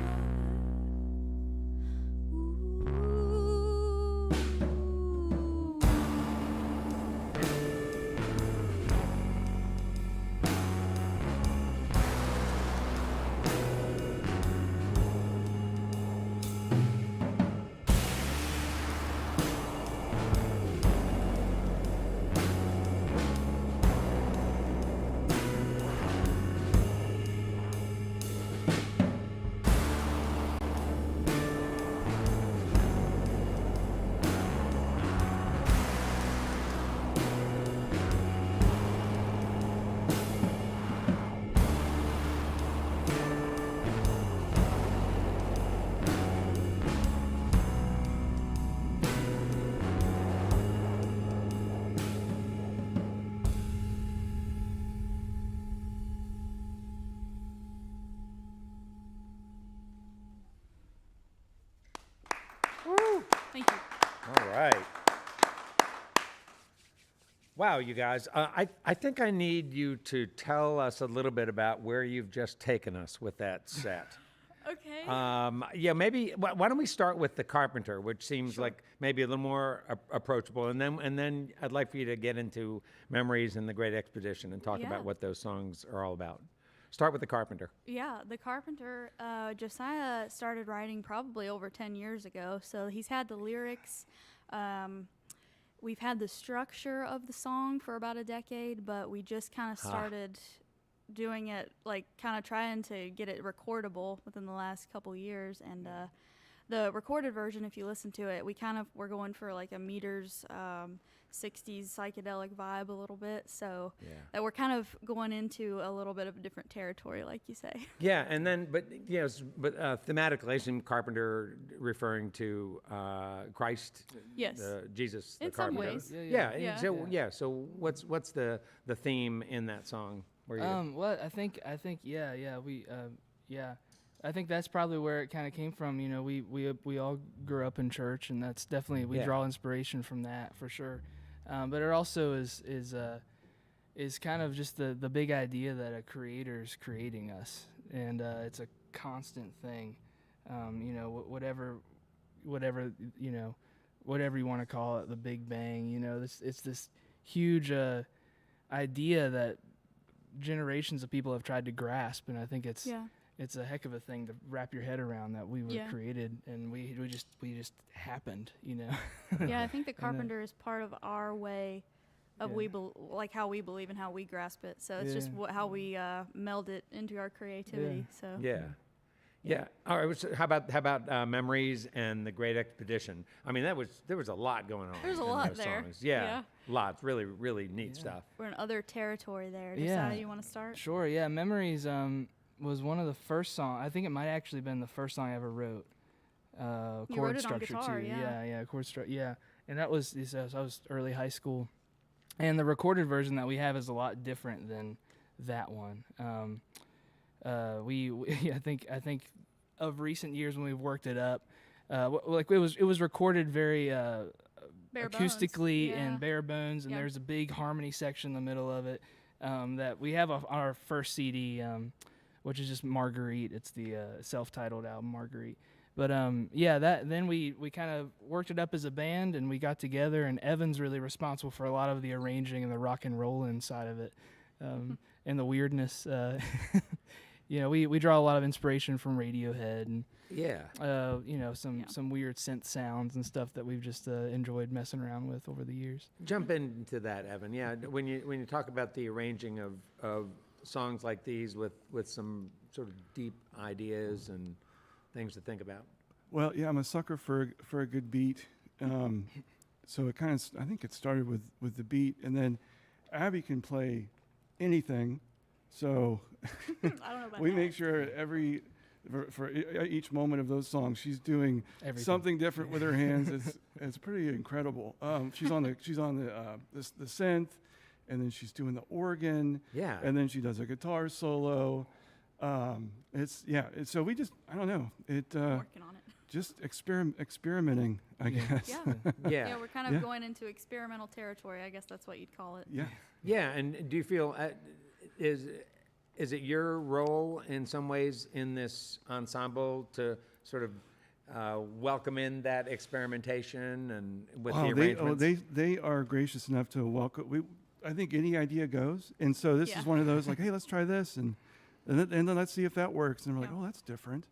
Thank you. All right. Wow, you guys. I think I need you to tell us a little bit about where you've just taken us with that set. Okay. Yeah, maybe. Why don't we start with The Carpenter, which seems like maybe a little more approachable, and then I'd like for you to get into Memories and The Great Expedition and talk about what those songs are all about. Start with The Carpenter. Yeah, The Carpenter, Josiah started writing probably over 10 years ago, so he's had the lyrics. We've had the structure of the song for about a decade, but we just kind of started doing it, like kind of trying to get it recordable within the last couple years, and the recorded version, if you listen to it, we're going for like a meters 60s psychedelic vibe a little bit, so that we're kind of going into a little bit of a different territory, like you say. Yeah, and then, but thematically, some Carpenter referring to Christ, Yes, Jesus, in the Carpenter. some ways. So what's the theme in that song? Where you Well, I think I think that's probably where it kind of came from. You know, we all grew up in church, and that's definitely we draw inspiration from that for sure. But it also is kind of just the big idea that a creator's creating us, and it's a constant thing. You know, whatever you want to call it, the Big Bang. You know, it's this huge idea that generations of people have tried to grasp, and I think it's a heck of a thing to wrap your head around, that we were created and we just happened, you know. Yeah, I think the Carpenter is part of our way of like how we believe and how we grasp it. So it's just how we meld it into our creativity. So All right. So how about Memories and The Great Expedition? I mean, there was a lot going on. There's a in lot those there. Songs. Yeah, lots. Really, really neat stuff. We're in other territory there. Josiah, you want to start? Sure. Yeah, Memories was one of the first songs. I think it might actually been the first song I ever wrote. You Chord wrote it on structure guitar, too. yeah. Chord structure. Yeah, and that was I was early high school, and the recorded version that we have is a lot different than that one. I think of recent years when we've worked it up, like it was recorded very acoustically and bare bones, and there's a big harmony section in the middle of it that we have on our first CD, which is just Marguerite. It's the self-titled album Marguerite. But then we kind of worked it up as a band, and we got together, and Evan's really responsible for a lot of the arranging and the rock and roll inside of it, and the weirdness. You know, we draw a lot of inspiration from Radiohead and some weird synth sounds and stuff that we've just enjoyed messing around with over the years. Jump into that, Evan. Yeah, when you talk about the arranging of songs like these with some sort of deep ideas and things to think about. Well, yeah, I'm a sucker for a good beat. So it kind of, I think it started with the beat, and then Abby can play anything. So I don't know about we that. make sure for each moment of those songs, she's doing something different with her hands. It's pretty incredible. She's on the synth, and then she's doing the organ. Yeah. And then she does a guitar solo. So we just, I don't know. Working on it. Just experimenting, I guess. Yeah, we're kind of going into experimental territory. I guess that's what you'd call it. Yeah. Yeah, and do you feel is it your role in some ways in this ensemble to sort of welcome in that experimentation and with the arrangements? They are gracious enough to welcome. I think any idea goes, and so this is one of those like, hey, let's try this, and then let's see if that works. And we're like, oh, that's different.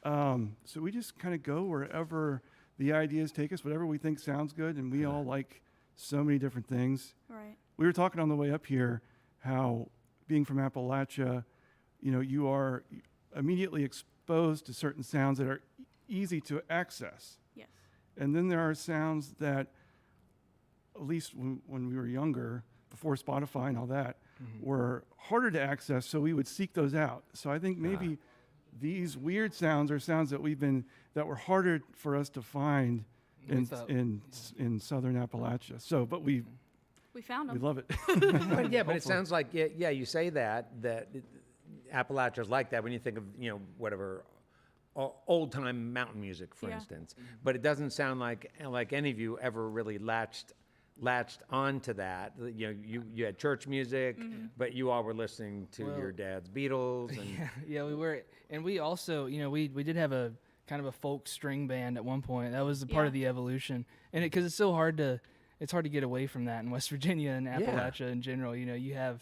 So we just kind of go wherever the ideas take us, whatever we think sounds good, and we all like so many different things. Right. We were talking on the way up here how being from Appalachia, you know, you are immediately exposed to certain sounds that are easy to access. Yes. And then there are sounds that, at least when we were younger, before Spotify and all that, were harder to access, so we would seek those out. So I think maybe these weird sounds are sounds that that were harder for us to find in Southern Appalachia. So, but we found them. We love it. But it sounds like you say that Appalachia's like that when you think of whatever old time mountain music, for instance. But it doesn't sound like any of you ever really latched onto that. You had church music, but you all were listening to your dad's Beatles. And we were, and we also we did have a kind of a folk string band at one point. That was a part of the evolution, and because it's so hard to. It's hard to get away from that in West Virginia and Appalachia in general. I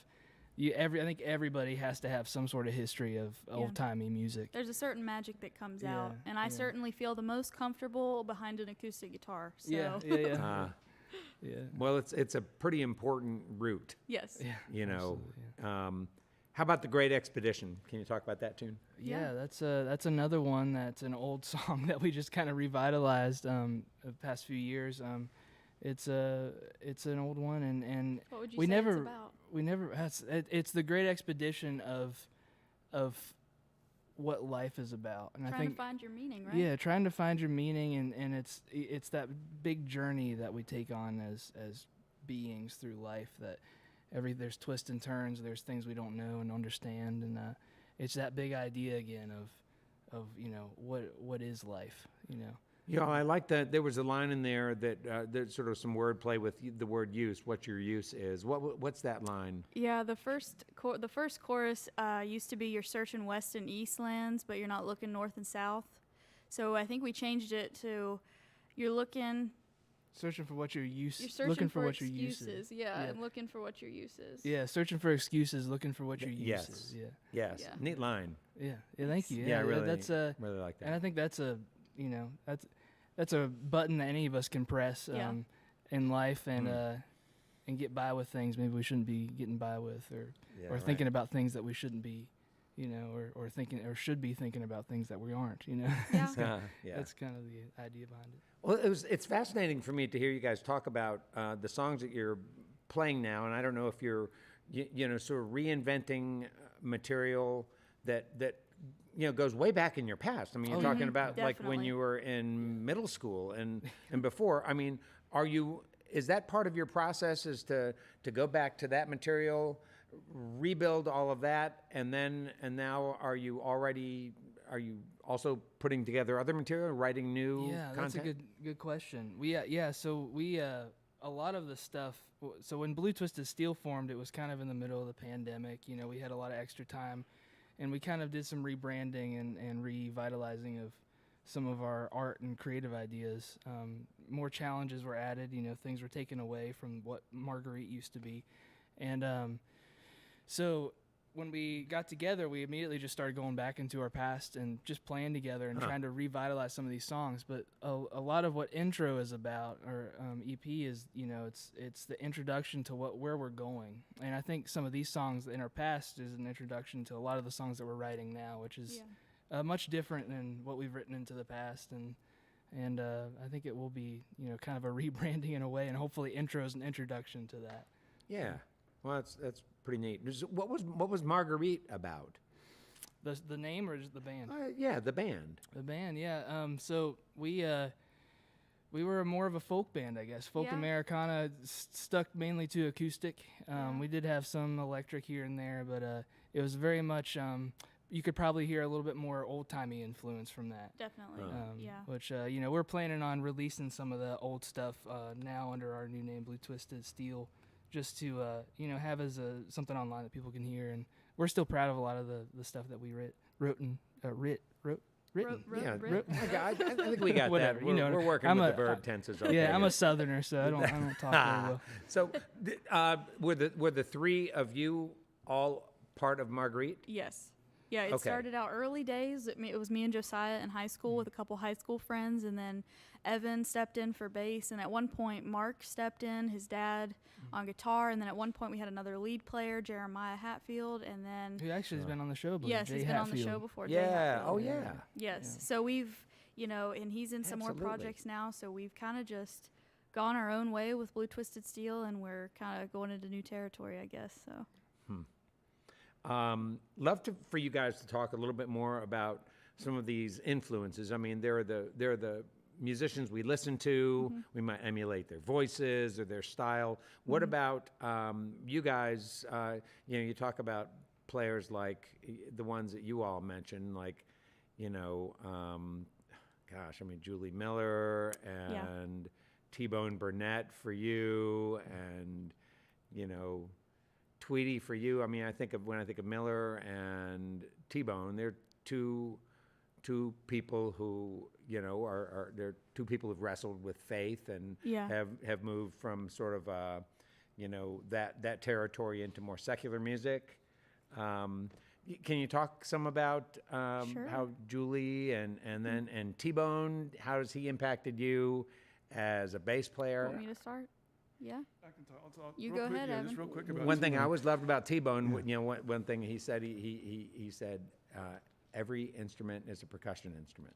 think everybody has to have some sort of history of old-timey music. There's a certain magic that comes out, and I certainly feel the most comfortable behind an acoustic guitar. So. Well, it's a pretty important route. Yes. Absolutely, How about The Great Expedition? Can you talk about that tune? Yeah, that's another one that's an old song that we just kind of revitalized the past few years. It's an old one, and What would you we say never it's about? it's the great expedition of what life is about, and Trying I think to find your meaning, right? yeah, trying to find your meaning, and it's that big journey that we take on as beings through life. That there's twists and turns, there's things we don't know and understand, and it's that big idea again of what is life, Yeah, I like that. There was a line in there that there's sort of some wordplay with the word use. What your use is. What's that line? Yeah, the first chorus used to be you're searching west and east lands, but you're not looking north and south. So I think we changed it to you're looking. Searching for what your use. You're searching looking for what excuses, your use is. yeah, and looking for what your use is. Yeah, searching for excuses, looking for what your use Yes. is. Yeah. Yes. Yeah. Neat line. Yeah. Thank you. Yeah, really. That's really like that. and I think that's that's a button that any of us can press in life and get by with things maybe we shouldn't be getting by with, or thinking about things that we shouldn't be, or thinking or should be thinking about things that we aren't. Yeah. That's kind of the idea behind it. Well, it's fascinating for me to hear you guys talk about the songs that you're playing now, and I don't know if you're sort of reinventing material that goes way back in your past. I mean, you're talking about like when Definitely. you were in middle school and before. I mean, is that part of your process is to go back to that material, rebuild all of that, and now are you also putting together other material, writing new content? That's a good question. So we a lot of the stuff. So when Blue Twisted Steel formed, it was kind of in the middle of the pandemic. We had a lot of extra time, and we kind of did some rebranding and revitalizing of some of our art and creative ideas. More challenges were added. Things were taken away from what Marguerite used to be, and so when we got together, we immediately just started going back into our past and just playing together and trying to revitalize some of these songs. But a lot of what intro is about, or EP is, it's the introduction to where we're going. And I think some of these songs in our past is an introduction to a lot of the songs that we're writing now, which is much different than what we've written into the past. And I think it will be, kind of a rebranding in a way, and hopefully intro is an introduction to that. Yeah. Well, that's pretty neat. What was Marguerite about? The name or just the band? Yeah, the band. The band, yeah. So we were more of a folk band, I guess. Folk Americana, stuck mainly to acoustic. We did have some electric here and there, but it was very much. You could probably hear a little bit more old-timey influence from that. Definitely, Which we're planning on releasing some of the old stuff now under our new name, Blue Twisted Steel, just to have as something online that people can hear. And we're still proud of a lot of the stuff that we written. I think we got Whatever, that. We're working with the verb tenses. Okay, yeah, I'm a Southerner, so I don't talk very well. So, were the three of you all part of Marguerite? Yes. Yeah, it started out early days. It was me and Josiah in high school with a couple high school friends, and then Evan stepped in for bass, and at one point Mark stepped in, his dad, on guitar, and then at one point we had another lead player, Jeremiah Hatfield, and then who actually has been on the show before. Yes, Jay he's been Hatfield. on the show before. Jay Yeah. Hatfield. Oh yeah. Yes. So we've, and he's in some more projects now, so we've kind of just gone our own way with Blue Twisted Steel, and we're kind of going into new territory, I guess. So. Love for you guys to talk a little bit more about some of these influences. I mean, they're the musicians we listen to. We might emulate their voices or their style. What about you guys? You talk about players like the ones that you all mentioned, like Julie Miller and T-Bone Burnett for you, and Tweedy for you. I mean, when I think of Miller and T-Bone, they're two people who they're two people who've wrestled with faith and have moved from sort of that territory into more secular music. Can you talk some about how Julie and T-Bone, how has he impacted you as a bass player? Want me to start? Yeah. I can talk. I'll You real go quick, ahead, yeah, Evan. Just real quick about One thing I T-Bone. always loved about T-Bone, Yeah. you know, one thing he said, he said, every instrument is a percussion instrument.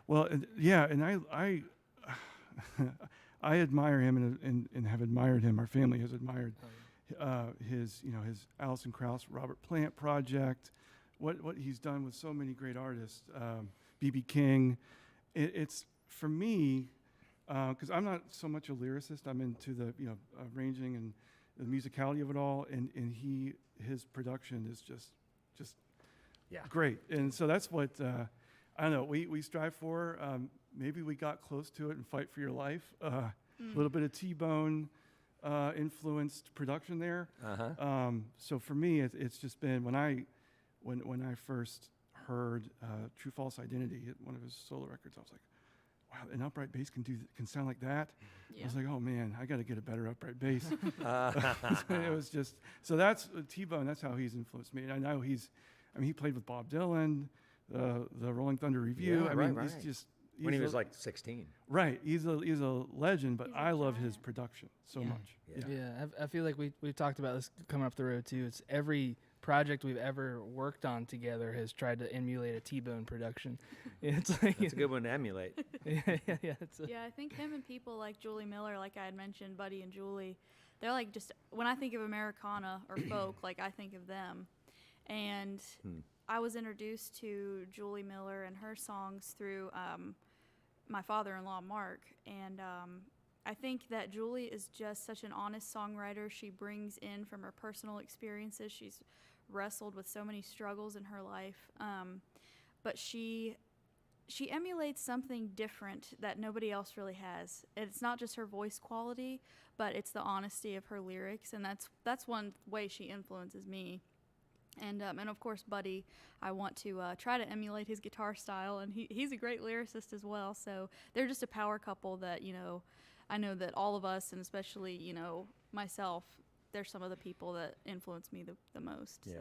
Well, and I I admire him and have admired him. Our family has admired his Alison Krauss, Robert Plant project, what he's done with so many great artists, B.B. King. It's for me, because I'm not so much a lyricist. I'm into the arranging and the musicality of it all, and his production is just great. And so that's what I don't know. We strive for. Maybe we got close to it and Fight for Your Life. A little bit of T-Bone influenced production there. So for me, it's just been when I first heard True False Identity, one of his solo records, I was like, wow, an upright bass can sound like that. I was like, oh man, I got to get a better upright bass. It was just so that's T-Bone. That's how he's influenced me. And I know he played with Bob Dylan, the Rolling Thunder Review. Yeah, right. He's just when he was like 16. Right, he's a legend, but I love his production so much. Yeah, I feel like we've talked about this coming up the road too. It's every project we've ever worked on together has tried to emulate a T-Bone production. It's like That's a good one to emulate. yeah. I think him and people like Julie Miller, like I had mentioned, Buddy and Julie, they're like just when I think of Americana or folk, like I think of them. And I was introduced to Julie Miller and her songs through my father-in-law, Mark. And I think that Julie is just such an honest songwriter. She brings in from her personal experiences. She's wrestled with so many struggles in her life. But she emulates something different that nobody else really has. It's not just her voice quality, but it's the honesty of her lyrics. And that's one way she influences me. And of course, Buddy, I want to try to emulate his guitar style, and he's a great lyricist as well. So they're just a power couple that, I know that all of us, and especially, myself, they're some of the people that influence me the most. Yeah.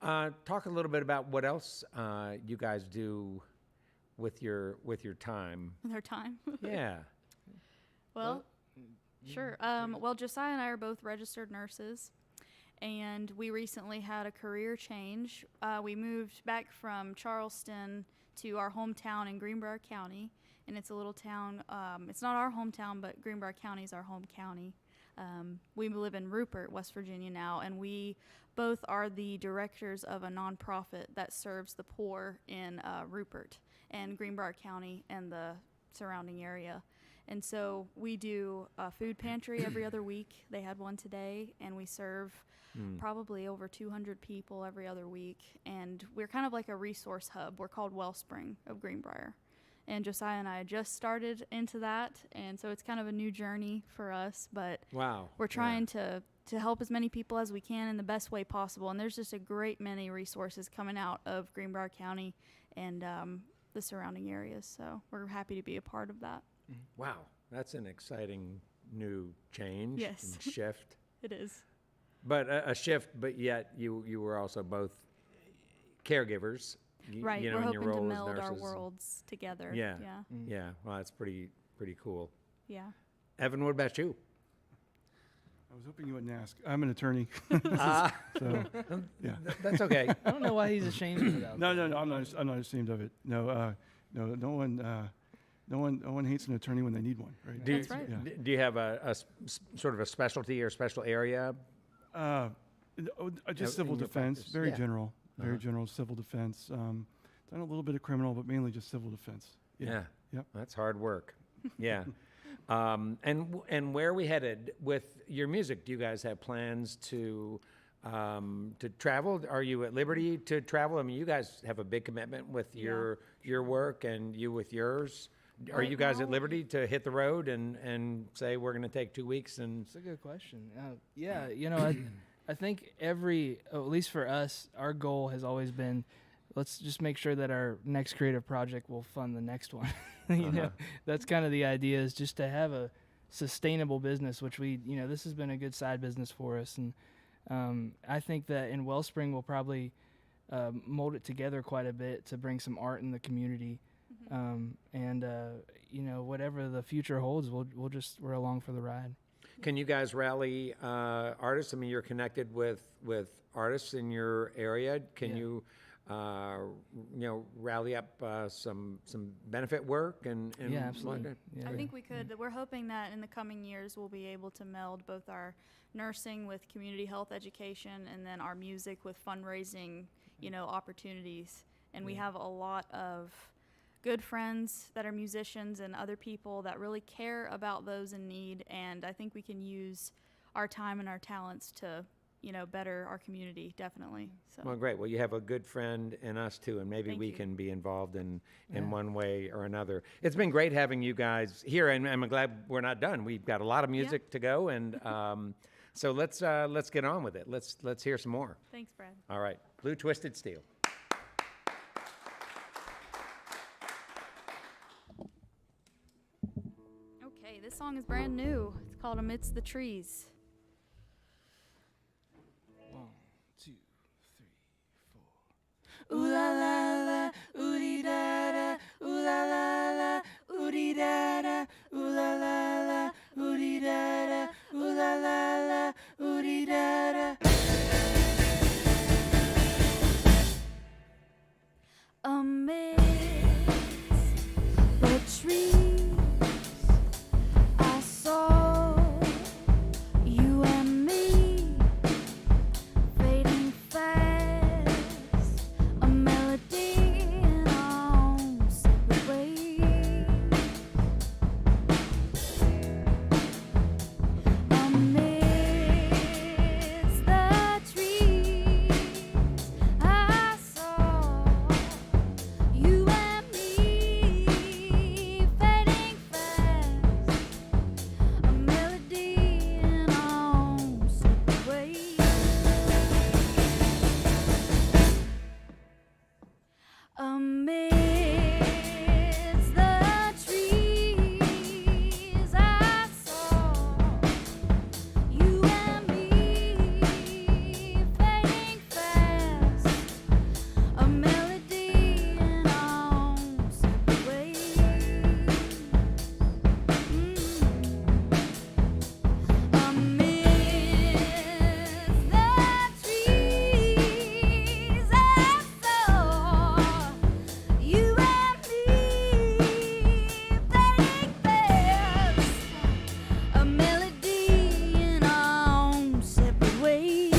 So. Talk a little bit about what else you guys do with your time. With our time? Yeah. Well, sure. Well, Josiah and I are both registered nurses. And we recently had a career change. We moved back from Charleston to our hometown in Greenbrier County. And it's a little town. It's not our hometown, but Greenbrier County is our home county. We live in Rupert, West Virginia now. And we both are the directors of a nonprofit that serves the poor in Rupert and Greenbrier County and the surrounding area. And so we do a food pantry every other week. They had one today, and we serve probably over 200 people every other week. And we're kind of like a resource hub. We're called Wellspring of Greenbrier. And Josiah and I just started into that, and so it's kind of a new journey for us. But we're trying to help as many people as we can in the best way possible. And there's just a great many resources coming out of Greenbrier County and the surrounding areas. So we're happy to be a part of that. Wow, that's an exciting new change Yes. and shift. It is. But a shift, but yet you were also both caregivers. Right, in we're your hoping to role as meld our nurses. worlds together. Yeah. Yeah. Yeah. Well, that's pretty cool. Yeah. Evan, what about you? I was hoping you wouldn't ask. I'm an attorney. So, yeah. That's okay. I don't know why he's ashamed of it. No. I'm not ashamed of it. No one hates an attorney when they need one, right? That's right. Yeah. Do you have a sort of a specialty or special area? Just civil in your defense, practice? very Yeah. general, very general civil defense. Done a little bit of criminal, but mainly just civil defense. Yeah. Yep. That's hard work. Yeah. And where are we headed with your music? Do you guys have plans to travel? Are you at liberty to travel? I mean, you guys have a big commitment with your work and you with yours. Are Right you guys now- at liberty to hit the road and say we're going to take 2 weeks and? It's a good question. Yeah, I think at least for us, our goal has always been, let's just make sure that our next creative project will fund the next one. That's kind of the idea, is just to have a sustainable business, which this has been a good side business for us. And I think that in Wellspring, we'll probably mold it together quite a bit to bring some art in the community. And whatever the future holds, we're along for the ride. Can you guys rally artists? I mean, you're connected with artists in your area. Can you, rally up some benefit work and Yeah, absolutely. Yeah. I think we could. We're hoping that in the coming years we'll be able to meld both our nursing with community health education and then our music with fundraising, opportunities. And we have a lot of good friends that are musicians and other people that really care about those in need. And I think we can use our time and our talents to, better our community, definitely. So. Well, great. Well, you have a good friend in us too, and maybe Thank we you. can be involved in one way or another. It's been great having you guys here, and I'm glad we're not done. We've got a lot of music to go, and so let's get on with it. Let's hear some more. Thanks, Brad. All right, Blue Twisted Steel. Okay, this song is brand new. It's called Amidst the Trees. 1, 2, 3, 4. Ooh la la la, ooh dee da da, ooh la la la, ooh dee da da, ooh la la la, ooh dee da da, ooh la la la, ooh dee da da. Amidst the trees, I saw you and me fading fast, a melody in our separate ways. Amidst the trees, I saw you and me fading fast, a melody in our separate ways. Amidst the trees, I saw you and me fading fast, a melody in our separate ways. Amidst the trees, I saw you and me fading fast, a melody in our separate ways.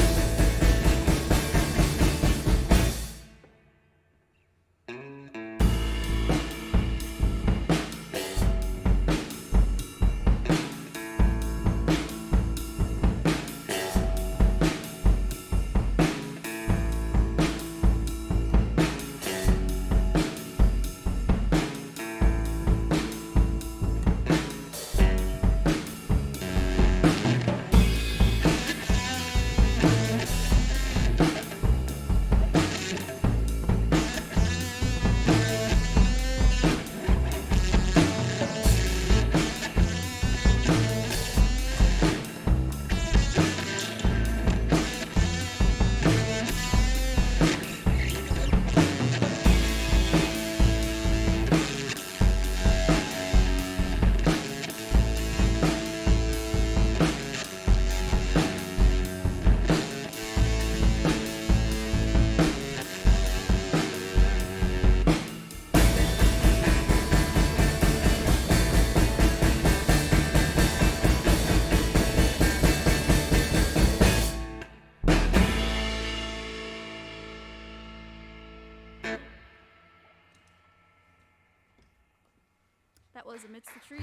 That was Amidst the Trees.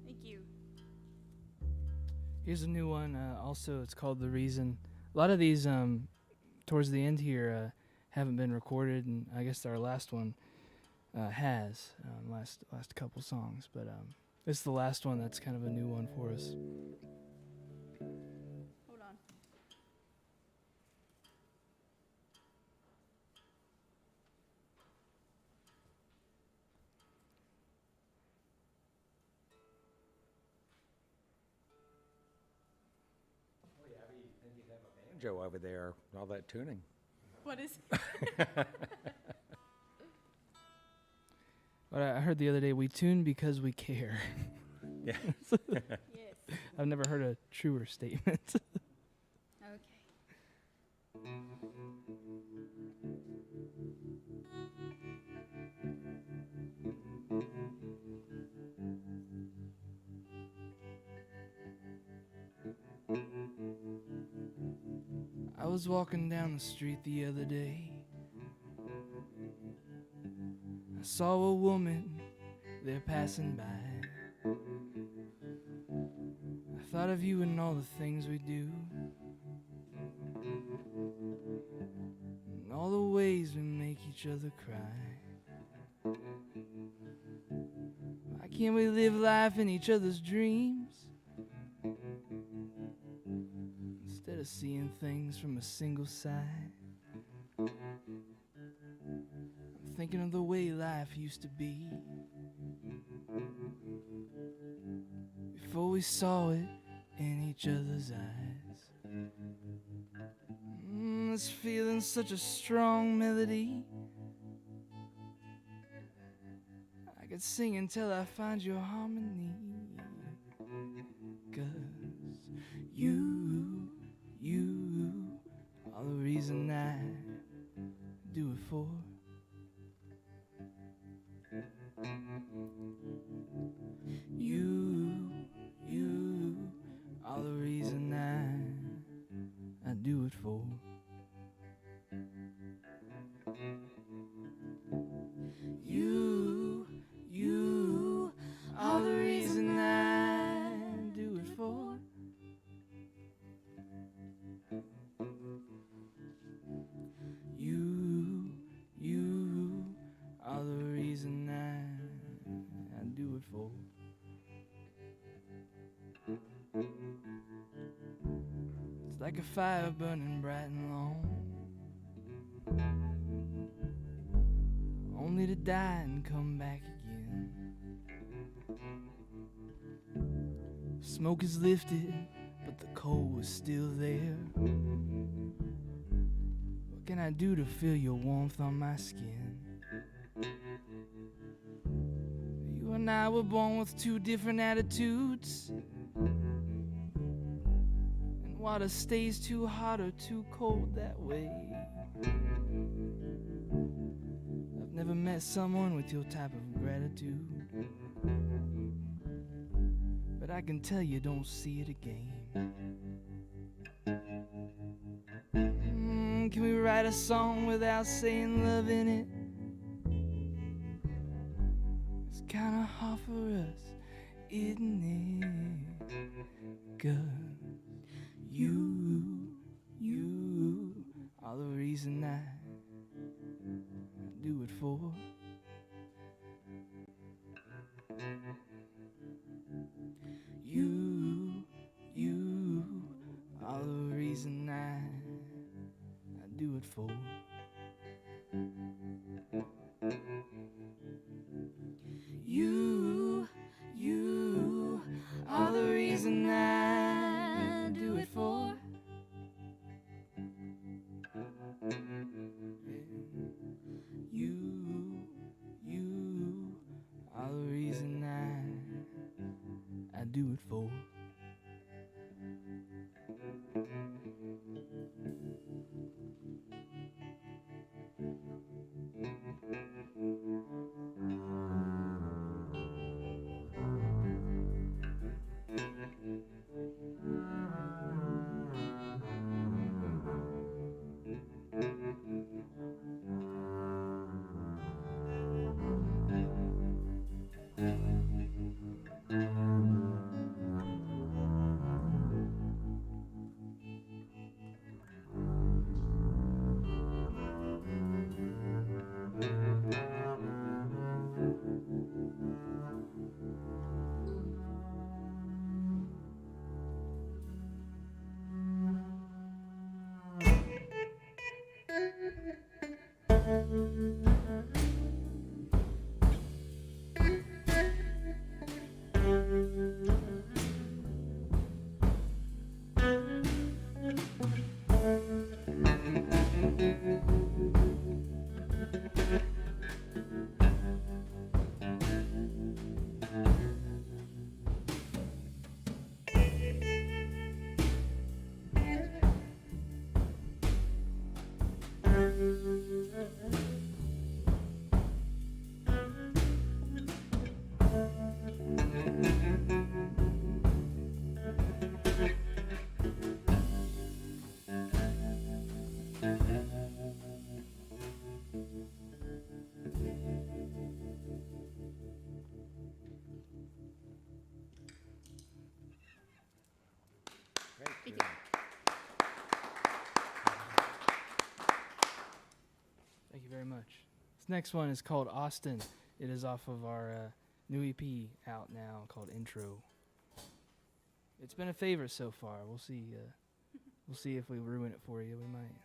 Thank you. Here's a new one. Also, it's called The Reason. A lot of these towards the end here haven't been recorded, and I guess our last one has last couple songs. But this is the last one that's kind of a new one for us. Hold on. Banjo over there, all that tuning. What is But I heard the other day, we tune because we care. Yeah. Yes. I've never heard a truer statement. Okay. I was walking down the street the other day. I saw a woman there passing by. I thought of you and all the things we do, and all the ways we make each other cry. Why can't we live life in each other's dreams instead of seeing things from a single side? I'm thinking of the way life used to be before we saw it in each other's eyes. This feeling such a strong melody. I could sing until I find your harmony. 'Cause you are the reason I do it for. You are the reason I do it for. You are the reason I do it for. You are the reason I do it for. It's like a fire burning bright and long, only to die and come back again. Smoke is lifted, but the coal is still there. What can I do to feel your warmth on my skin? You and I were born with two different attitudes, and water stays too hot or too cold that way. I've never met someone with your type of gratitude, but I can tell you don't see it again. Can we write a song without saying love in it? It's kinda hard for us, isn't it? 'Cause you are the reason I do it for. You are the reason I do it for. You are the reason I do it for. You are the reason I do it for. next one is called Austin. It is off of our new EP out now called Intro. It's been a favorite so far. We'll see. We'll see if we ruin it for you. We might.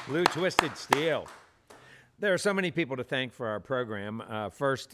Blue Twisted Steel. There are so many people to thank for our program. First,